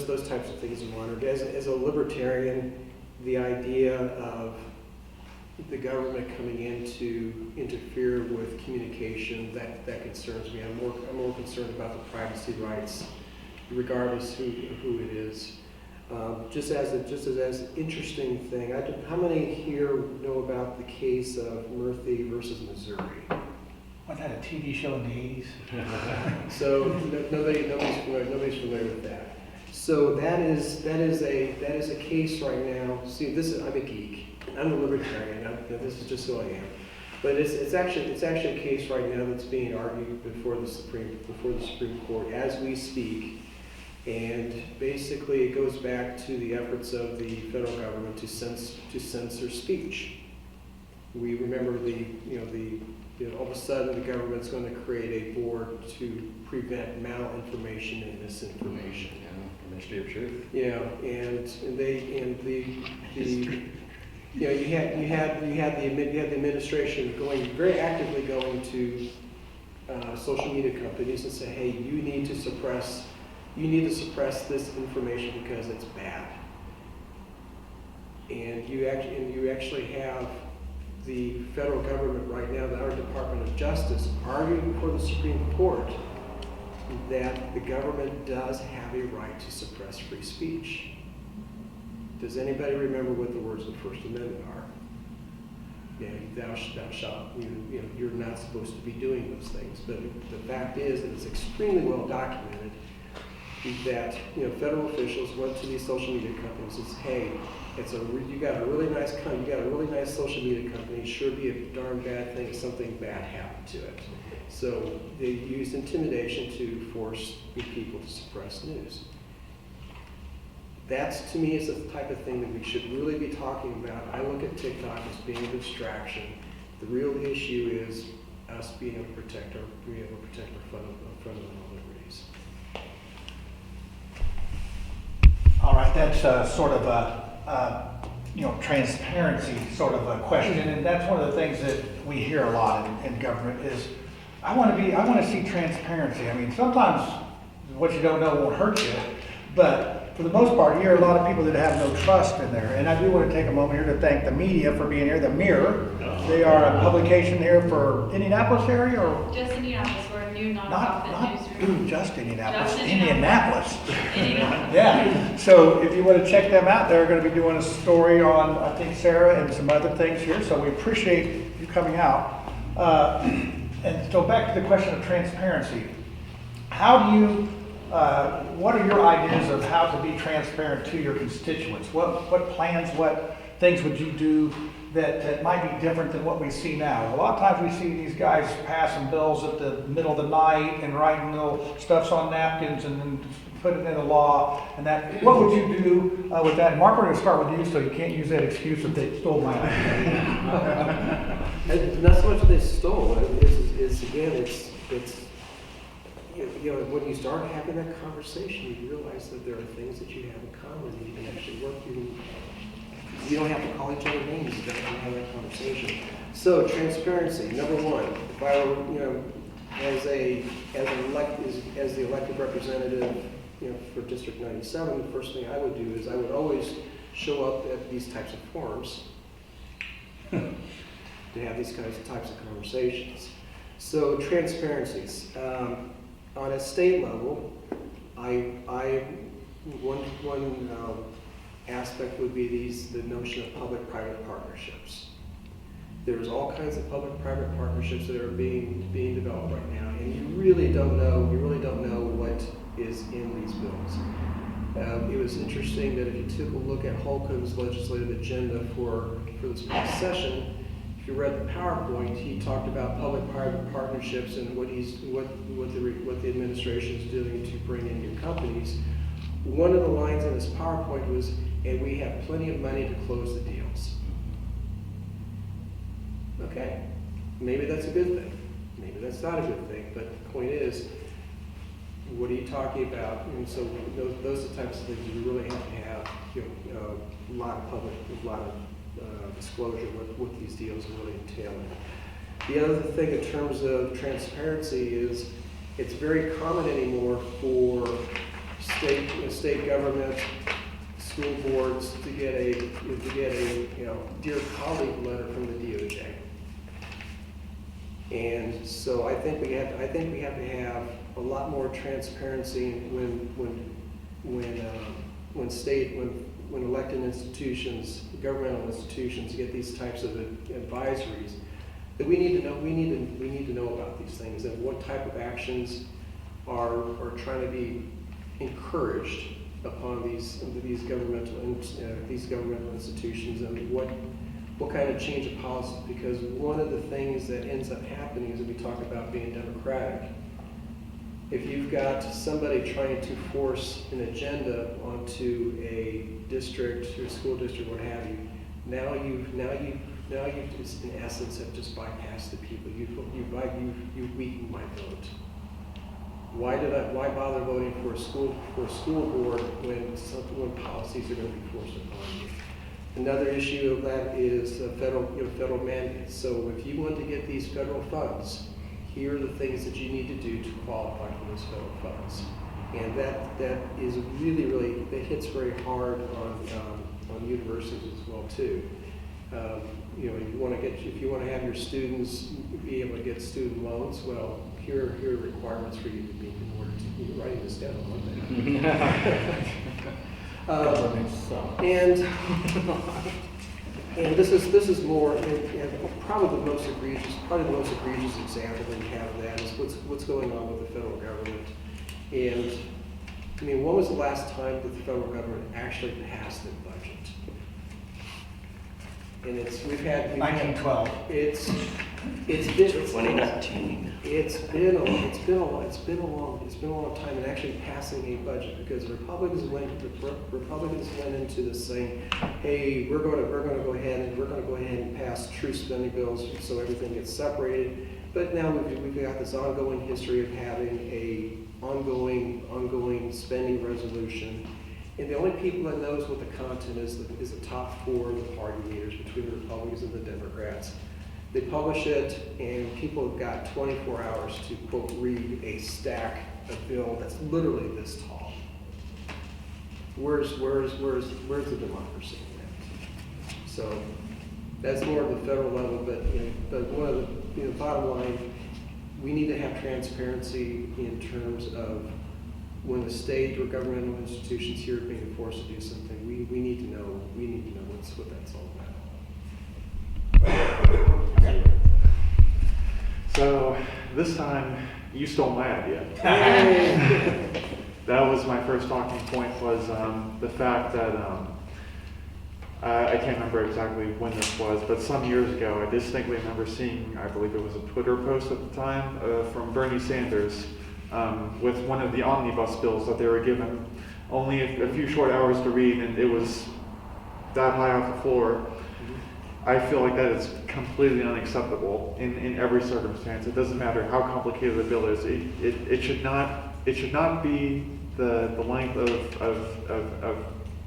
Those types of things are honored. As a libertarian, the idea of the government coming in to interfere with communication, that concerns me. I'm more concerned about the privacy rights, regardless who it is. Just as an interesting thing, how many here know about the case of Murphy versus Missouri? Wasn't that a TV show in the 80s? So nobody's familiar with that. So that is a case right now. See, I'm a geek. I'm a libertarian. This is just who I am. But it's actually a case right now that's being argued before the Supreme Court as we speak. And basically, it goes back to the efforts of the federal government to censor speech. We remember all of a sudden the government's going to create a board to prevent malinformation and misinformation. Ministry of Truth. Yeah, you had the administration very actively going to social media companies and say, hey, you need to suppress this information because it's bad. And you actually have the federal government right now, our Department of Justice, arguing before the Supreme Court that the government does have a right to suppress free speech. Does anybody remember what the words of the First Amendment are? Yeah, thou shalt, you're not supposed to be doing those things. But the fact is that it's extremely well documented that federal officials went to these social media companies and said, hey, you got a really nice social media company. It sure be a darn bad thing if something bad happened to it. So they used intimidation to force people to suppress news. That's, to me, is the type of thing that we should really be talking about. I look at TikTok as being a distraction. The real issue is us being able to protect our fundamental liberties. All right, that's sort of a transparency sort of a question, and that's one of the things that we hear a lot in government is, I want to see transparency. I mean, sometimes what you don't know won't hurt you, but for the most part, you hear a lot of people that have no trust in there. And I do want to take a moment here to thank the media for being here. The Mirror, they are a publication here for Indianapolis area, or Just Indianapolis, we're a new not nonprofit newsroom. just Indianapolis, Just Indianapolis. Indianapolis. Yeah. So if you want to check them out, they're going to be doing a story on, I think, Sarah and some other things here. So we appreciate you coming out. And so back to the question of transparency. How do you, what are your ideas of how to be transparent to your constituents? What plans, what things would you do that might be different than what we see now? A lot of times we see these guys passing bills at the middle of the night and writing little stuffs on napkins and then put it in the law, and that, what would you do with that? Mark, we're gonna start with you, so you can't use that excuse that they stole my idea. And not so much that they stole it, is again, it's you know, when you start having that conversation, you realize that there are things that you have in common, and you can actually work. You don't have to call each other names to have that conversation. So transparency, number one. If I were, you know, as the elected representative, you know, for District 97, the first thing I would do is I would always show up at these types of forums to have these types of conversations. So transparencies. On a state level, one aspect would be the notion of public-private partnerships. There's all kinds of public-private partnerships that are being developed right now, and you really don't know what is in these bills. It was interesting that if you took a look at Holcomb's legislative agenda for this past session, if you read the PowerPoint, he talked about public-private partnerships and what the administration is doing to bring in new companies. One of the lines in his PowerPoint was, "And we have plenty of money to close the deals." Okay, maybe that's a good thing. Maybe that's not a good thing. But the point is, what are you talking about? And so those are the types of things you really have to have, you know, a lot of disclosure what these deals are really entailing. The other thing in terms of transparency is it's very common anymore for state government, school boards to get a you know, dear colleague letter from the DOJ. And so I think we have to have a lot more transparency when elected institutions, governmental institutions get these types of advisories, that we need to know about these things, and what type of actions are trying to be encouraged upon these governmental institutions, and what kind of change of policy. Because one of the things that ends up happening is that we talk about being democratic. If you've got somebody trying to force an agenda onto a district or school district, what have you, now you just in essence have just bypassed the people. You weakened my vote. Why bother voting for a school board when policies are going to be forced upon you? Another issue of that is federal mandates. So if you want to get these federal funds, here are the things that you need to do to qualify for those federal funds. And that is really, that hits very hard on universities as well too. You know, if you want to have your students be able to get student loans, well, here are requirements for you to meet in order to, you're writing this down on that. And this is more, and probably the most egregious example that we have of that is what's going on with the federal government. And I mean, when was the last time that the federal government actually passed their budget? And we've had 1912. It's been 2019. It's been a long time in actually passing a budget, because Republicans went into this saying, hey, we're going to go ahead and pass true spending bills so everything gets separated. But now we've got this ongoing history of having a ongoing spending resolution. And the only people that knows what the content is the top four of the party leaders between the Republicans and the Democrats. They publish it, and people have got 24 hours to, quote, read a stack of bill that's literally this tall. Where's the democracy in that? So that's more of the federal level, but one of the bottom line, we need to have transparency in terms of when the state or governmental institutions here are being forced to do something. We need to know what that's all about. So this time you stole my idea. That was my first talking point, was the fact that I can't remember exactly when this was, but some years ago I distinctly remember seeing, I believe it was a Twitter post at the time, from Bernie Sanders with one of the omnibus bills that they were given only a few short hours to read, and it was that high off the floor. I feel like that is completely unacceptable in every circumstance. It doesn't matter how complicated the bill is. It should not be the length of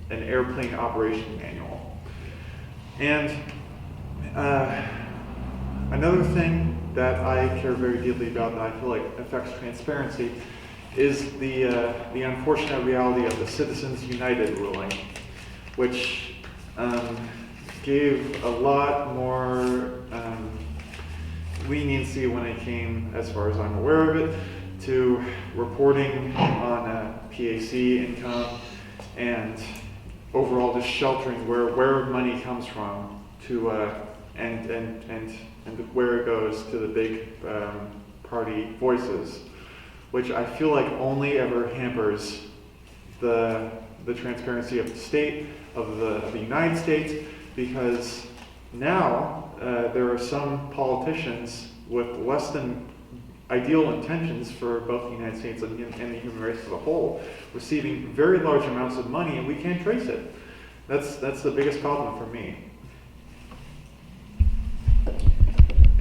an airplane operation manual. And another thing that I care very deeply about that I feel like affects transparency is the unfortunate reality of the Citizens United ruling, which gave a lot more leniency when it came, as far as I'm aware of it, to reporting on PAC income and overall just sheltering where money comes from to and where it goes to the big party voices, which I feel like only ever hampers the transparency of the state, of the United States, because now there are some politicians with less than ideal intentions for both the United States and the human race as a whole, receiving very large amounts of money, and we can't trace it. That's the biggest problem for me.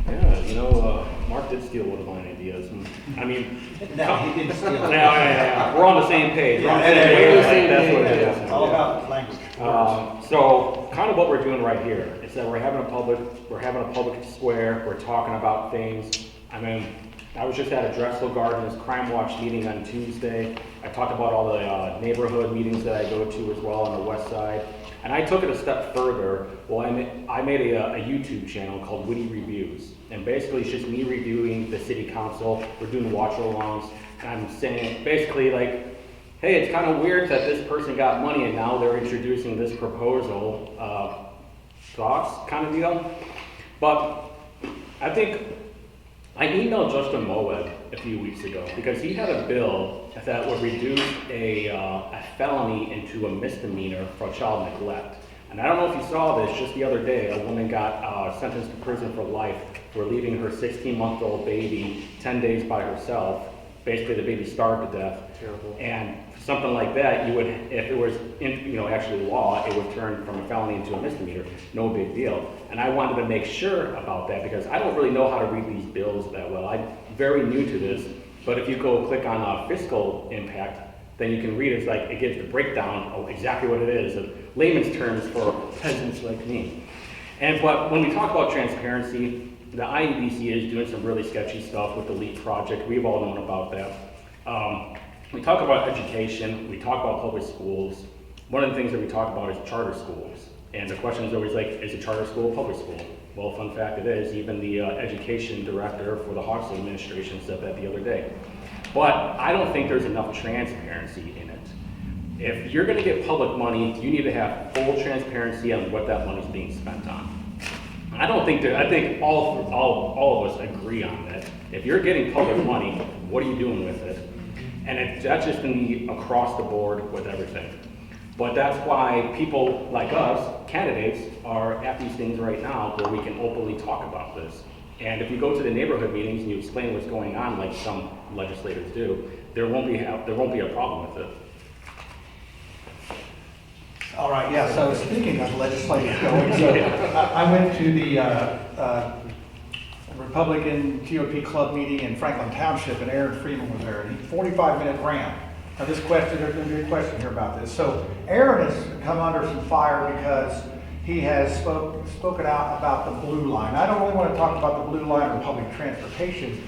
Yeah, Mark did steal one of my ideas. I mean, No, he didn't steal it. yeah. We're on the same page. We're on the Yeah, same we're on the page. same That's what it page. is. It's all about language. So kind of what we're doing right here is that we're having a public square. We're talking about things. I mean, I was just at a Drexel Gardens Crime Watch meeting on Tuesday. I talked about all the neighborhood meetings that I go to as well on the west side. And I took it a step further. Well, I made a YouTube channel called Witty Reviews. And basically it's just me reviewing the city council. We're doing watch-alongs. And I'm saying basically like, hey, it's kind of weird that this person got money and now they're introducing this proposal. Thoughts kind of deal. But I think I emailed Justin Moed a few weeks ago because he had a bill that would reduce a felony into a misdemeanor for child neglect. And I don't know if you saw this, just the other day, a woman got sentenced to prison for life for leaving her 16-month-old baby 10 days by herself. Basically, the baby starved to death. Terrible. And something like that, you would, if it was actually law, it would turn from a felony into a misdemeanor. No big deal. And I wanted to make sure about that because I don't really know how to read these bills that well. I'm very new to this. But if you go click on fiscal impact, then you can read it. It's like it gives the breakdown of exactly what it is, in layman's terms for peasants like me. But when we talk about transparency, the IEBC is doing some really sketchy stuff with the LEAP project. We've all known about that. We talk about education, we talk about public schools. One of the things that we talk about is charter schools. And the question is always like, is a charter school a public school? Well, fun fact it is. Even the education director for the Hawksley administration said that the other day. But I don't think there's enough transparency in it. If you're gonna get public money, you need to have full transparency on what that money's being spent on. I think all of us agree on that. If you're getting public money, what are you doing with it? And that's just gonna be across the board with everything. But that's why people like us, candidates, are at these things right now where we can openly talk about this. And if you go to the neighborhood meetings and you explain what's going on, like some legislators do, there won't be a problem with it. All right, yeah, so speaking of legislative going, so I went to the Republican GOP club meeting in Franklin Township, and Aaron Freeman was there, and he 45-minute rant. Now this question, there's going to be a question here about this. So Aaron has come under some fire because he has spoken out about the blue line. I don't really want to talk about the blue line or public transportation,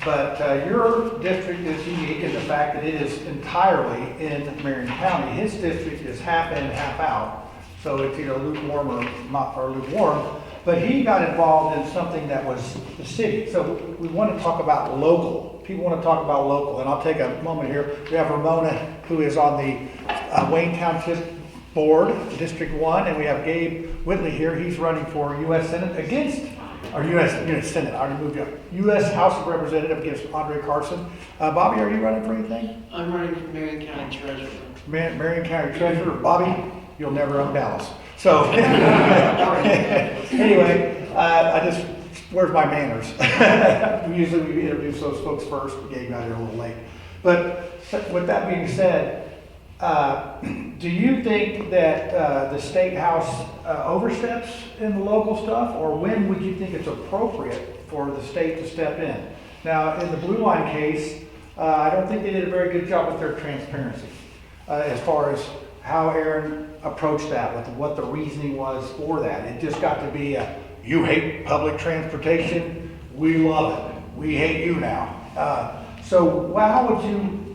but your district is unique in the fact that it is entirely in Marion County. His district is half in, half out, so it's either lukewarm or lukewarm. But he got involved in something that was the city. So we want to talk about local. People want to talk about local, and I'll take a moment here. We have Ramona, who is on the Wayne Township Board, District 1, and we have Gabe Whitley here. He's running for U.S. Senate against, or U.S. Senate, I already moved you up. U.S. House of Representatives against Andre Carson. Bobby, are you running for anything? I'm running for Marion County Treasurer. Marion County Treasurer. Bobby, you'll never own Dallas. So, anyway, where's my manners? Usually we introduce those folks first. Gabe got here a little late. But with that being said, do you think that the state house oversteps in the local stuff, or when would you think it's appropriate for the state to step in? Now, in the Blue Line case, I don't think they did a very good job with their transparency as far as how Aaron approached that, with what the reasoning was for that. It just got to be a, you hate public transportation, we love it, we hate you now. So how would you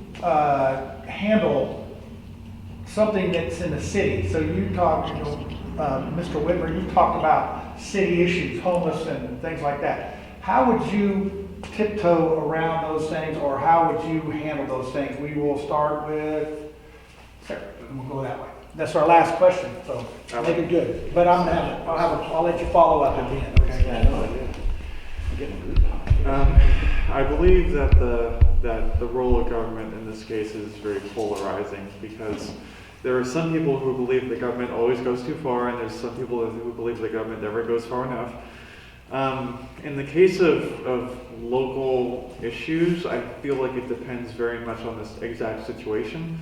handle something that's in the city? So you talked, Mr. Whitmer, you talked about city issues, homeless and things like that. How would you tiptoe around those things, or how would you handle those things? We will start with Sarah, and we'll go that way. That's our last question, so make it good. But I'll let you follow up at the end, okay? Yeah, I know, I'm getting good now. I believe that the role of government in this case is very polarizing, because there are some people who believe the government always goes too far, and there's some people who believe the government never goes far enough. In the case of local issues, I feel like it depends very much on this exact situation.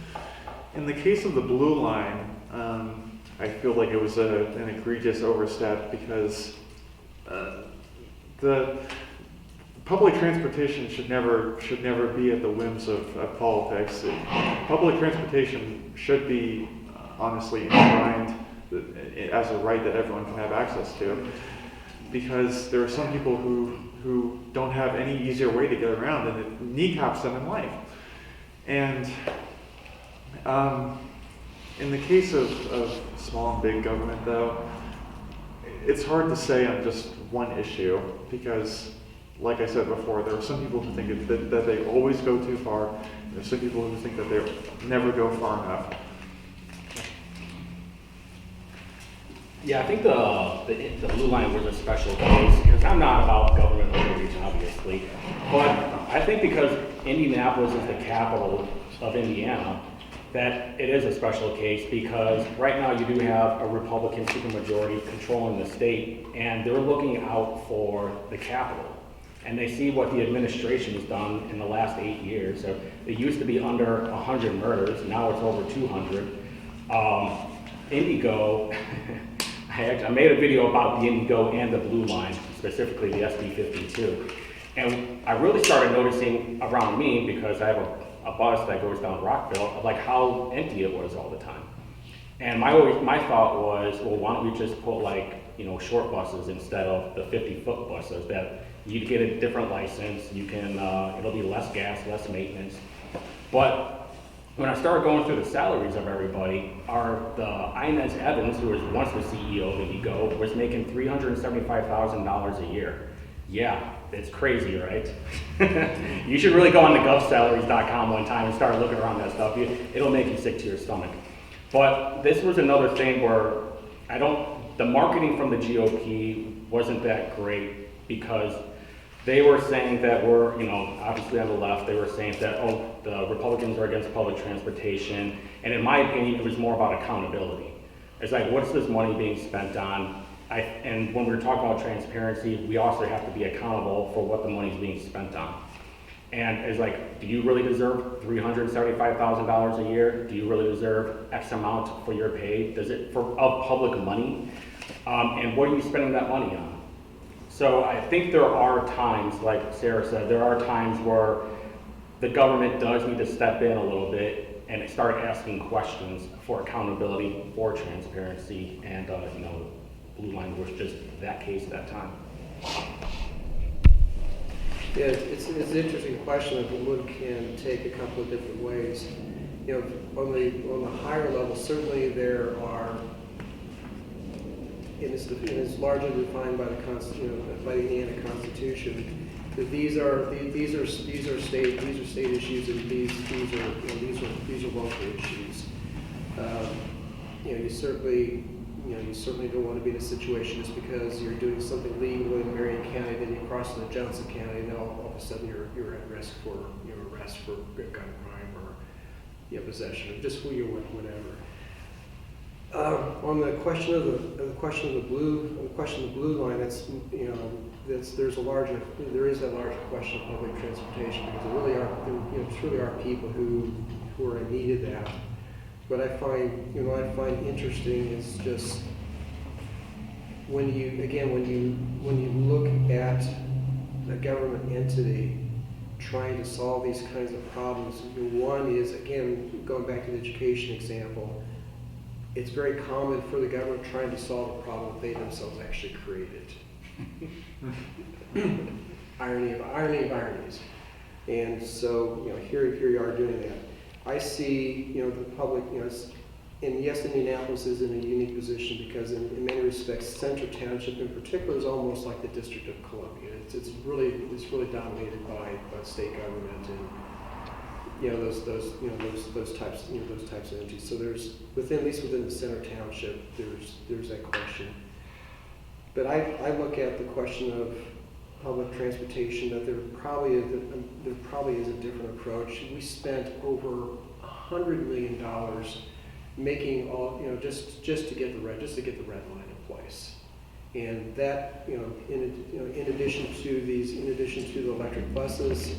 In the case of the Blue Line, I feel like it was an egregious overstep, because the public transportation should never be at the whims of politics. Public transportation should be honestly enshrined as a right that everyone can have access to, because there are some people who don't have any easier way to get around, and it kneecaps them in life. And in the case of small and big government, though, it's hard to say on just one issue, because, like I said before, there are some people who think that they always go too far, and there's some people who think that they never go far enough. Yeah, I think the Blue Line was a special case, because I'm not about government overreach, obviously, but I think because Indianapolis is the capital of Indiana, that it is a special case, because right now you do have a Republican supermajority controlling the state, and they're looking out for the capital. And they see what the administration has done in the last 8 years. So it used to be under 100 murders, now it's over 200. Indigo, I made a video about the Indigo and the Blue Line, specifically the SB 52. And I really started noticing around me, because I have a bus that goes down Rockville, of like how empty it was all the time. And my thought was, well, why don't we just put short buses instead of the 50-foot buses, that you get a different license, you can, it'll be less gas, less maintenance. But when I started going through the salaries of everybody, the Inez Evans, who was once the CEO of Indigo, was making $375,000 a year. Yeah, it's crazy, right? You should really go on to govsalaries.com one time and start looking around that stuff. It'll make you sick to your stomach. But this was another thing where the marketing from the GOP wasn't that great, because they were saying that we're, obviously on the left, they were saying that, the Republicans are against public transportation. And in my opinion, it was more about accountability. It's like, what's this money being spent on? And when we're talking about transparency, we also have to be accountable for what the money's being spent on. And it's like, do you really deserve $375,000 a year? Do you really deserve X amount for your pay? Does it of public money? And what are you spending that money on? So I think there are times, like Sarah said, there are times where the government does need to step in a little bit and start asking questions for accountability, for transparency, and Blue Line was just that case at that time. Yeah, it's an interesting question that one can take a couple of different ways. On the higher level, certainly there are, and it's largely defined by the Indiana Constitution, that these are state issues, and these are local issues. You certainly don't want to be in a situation just because you're doing something legal in Marion County, then you cross into Johnson County, and all of a sudden you're at risk for arrest for gun crime or possession, or just who you're with, whatever. On the question of the blue line, that's, there is a larger question of public transportation, because there really are people who are in need of that. What I find interesting is just when you look at a government entity trying to solve these kinds of problems. One is, again, going back to the education example, it's very common for the government trying to solve a problem that they themselves actually created. Irony of ironies. And so, here you are doing that. I see, the public, and yes, Indianapolis is in a unique position because in many respects, Central Township in particular is almost like the District of Columbia. It's really dominated by state government and those types of entities. So there's at least within the Center Township, there's that question. But I look at the question of public transportation that there probably is a different approach. We spent over $100 million making all just to get the red line in place, and that in addition to the electric buses,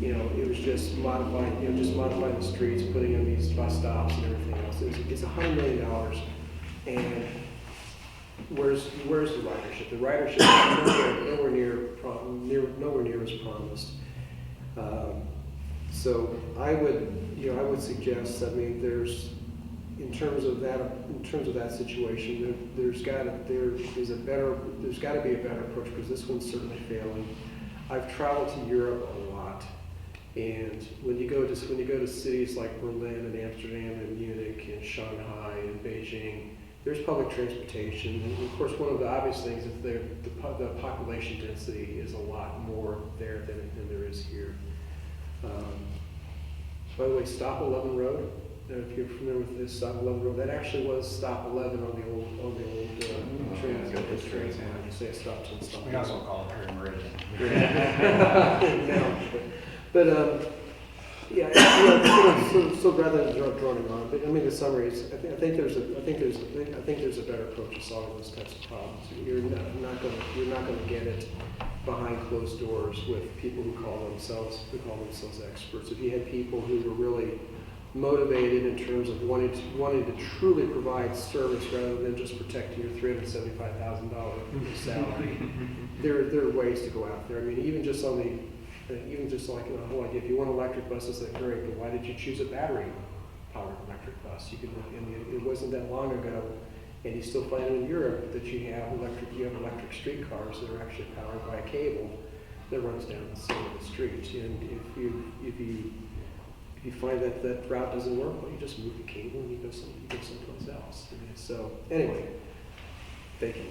it was just modifying the streets, putting in these bus stops and everything else. It's $100 million, and where's the ridership? The ridership is nowhere near as promised. So I would suggest. There's in terms of that situation, there's got to be a better approach, because this one's certainly failing. I've traveled to Europe a lot, and when you go to cities like Berlin and Amsterdam and Munich and Shanghai and Beijing, there's public transportation, and of course one of the obvious things is the population density is a lot more there than there is here. By the way, Stop 11 Road. If you're familiar with this Stop 11 Road, that actually was Stop 11 on the old trains. You say Stop 10, Stop 11. We also call it Perry Meridian. So rather than droning on, but the summary is, I think there's a better approach to solving those types of problems. You're not going to get it behind closed doors with people who call themselves experts. If you had people who were really motivated in terms of wanting to truly provide service rather than just protecting your $375,000 salary, there are ways to go out there. Even just like the whole idea, if you want electric buses, that's great, but why did you choose a battery-powered electric bus? It wasn't that long ago, and you still find in Europe that you have electric streetcars that are actually powered by a cable that runs down the center of the street. And if you find that route doesn't work, well, you just move the cable and you go someplace else. So anyway, thank you.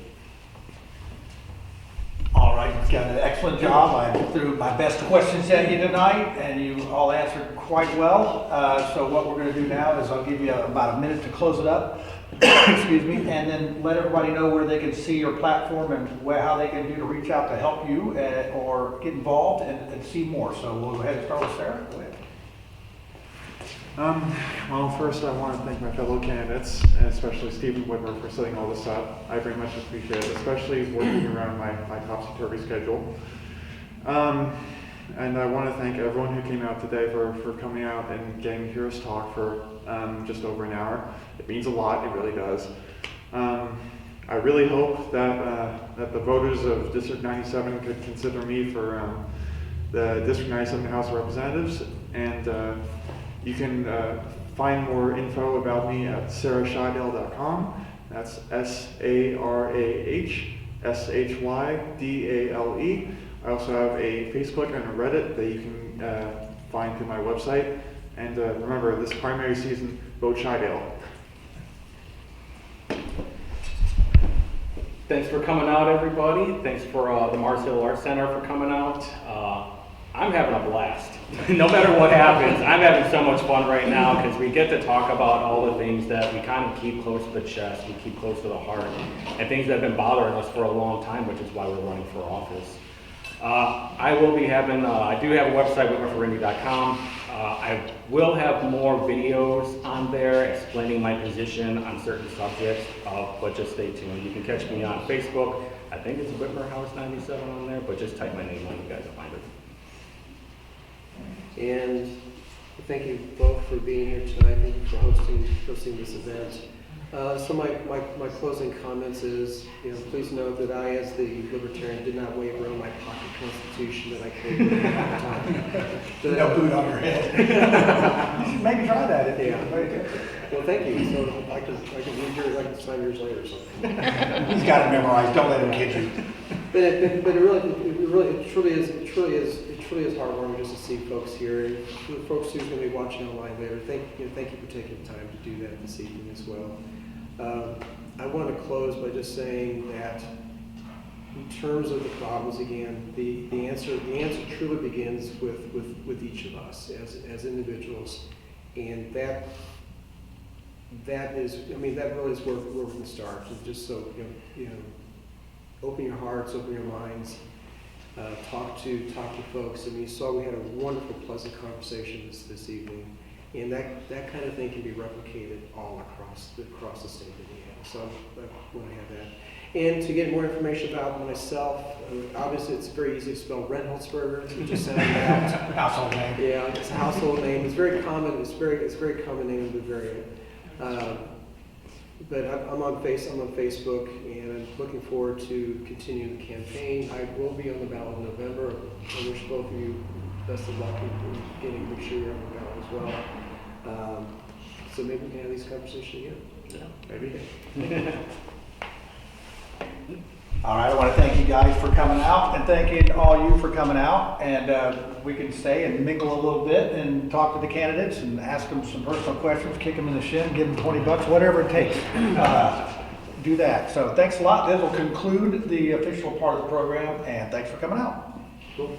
All right, you've done an excellent job. I threw my best questions at you tonight, and you all answered quite well. So what we're going to do now is I'll give you about a minute to close it up, excuse me, and then let everybody know where they can see your platform and how they can do to reach out to help you or get involved and see more. So we'll go ahead and start with Sarah. Go ahead. Well, first I want to thank my fellow candidates, and especially Stephen Whitmer, for setting all this up. I very much appreciate it, especially working around my topsy-turvy schedule. And I want to thank everyone who came out today for coming out and getting to hear us talk for just over an hour. It means a lot, it really does. I really hope that the voters of District 97 could consider me for the District 97 House of Representatives, and you can find more info about me at sarahshydale.com. That's SARAHSHYDALE. I also have a Facebook and a Reddit that you can find through my website. And remember, this primary season, vote Shydale. Thanks for coming out, everybody. Thanks for the Mars Hill Art Center for coming out. I'm having a blast. No matter what happens, I'm having so much fun right now because we get to talk about all the things that we kind of keep close to the chest, we keep close to the heart, and things that have been bothering us for a long time, which is why we're running for office. I will be having, I do have a website, Whitmer4Indy.com. I will have more videos on there explaining my position on certain subjects, but just stay tuned. You can catch me on Facebook. I think it's Whitmer House 97 on there, but just type my name on, you guys will find it. And thank you both for being here tonight. Thank you for hosting this event. So my closing comments is, please note that I, as the Libertarian, did not waver on my pocket constitution that I carried with me all the time. No boot on your head. You should maybe try that if Yeah. you Well, thank you. So I can read yours, I can sign yours later or something. He's got it memorized, don't let him kid you. But it truly is heartwarming just to see folks here, and for the folks who's going to be watching online later. Thank you for taking the time to do that this evening as well. I want to close by just saying that in terms of the problems, again, the answer truly begins with each of us as individuals, and that is, that really is where we can start. Just so open your hearts, open your minds, talk to folks. You saw we had a wonderful, pleasant conversation this evening, and that kind of thing can be replicated all across the state of Indiana. So I want to have that. And to get more information about myself, obviously it's very easy to spell Renholzberger. You just sound it out. Household name. Yeah, it's a household name. It's very common. It's very common name in Bavaria. But I'm on Facebook, and I'm looking forward to continuing the campaign. I will be on the ballot in November. I wish both of you best of luck in getting, make sure you're on the ballot as well. So maybe we can have these conversations again. Yeah, maybe. All right, I want to thank you guys for coming out, and thanking all you for coming out. And we can stay and mingle a little bit and talk to the candidates and ask them some personal questions, kick them in the shin, give them $20, whatever it takes. Do that. So thanks a lot. This will conclude the official part of the program, and thanks for coming out. Cool.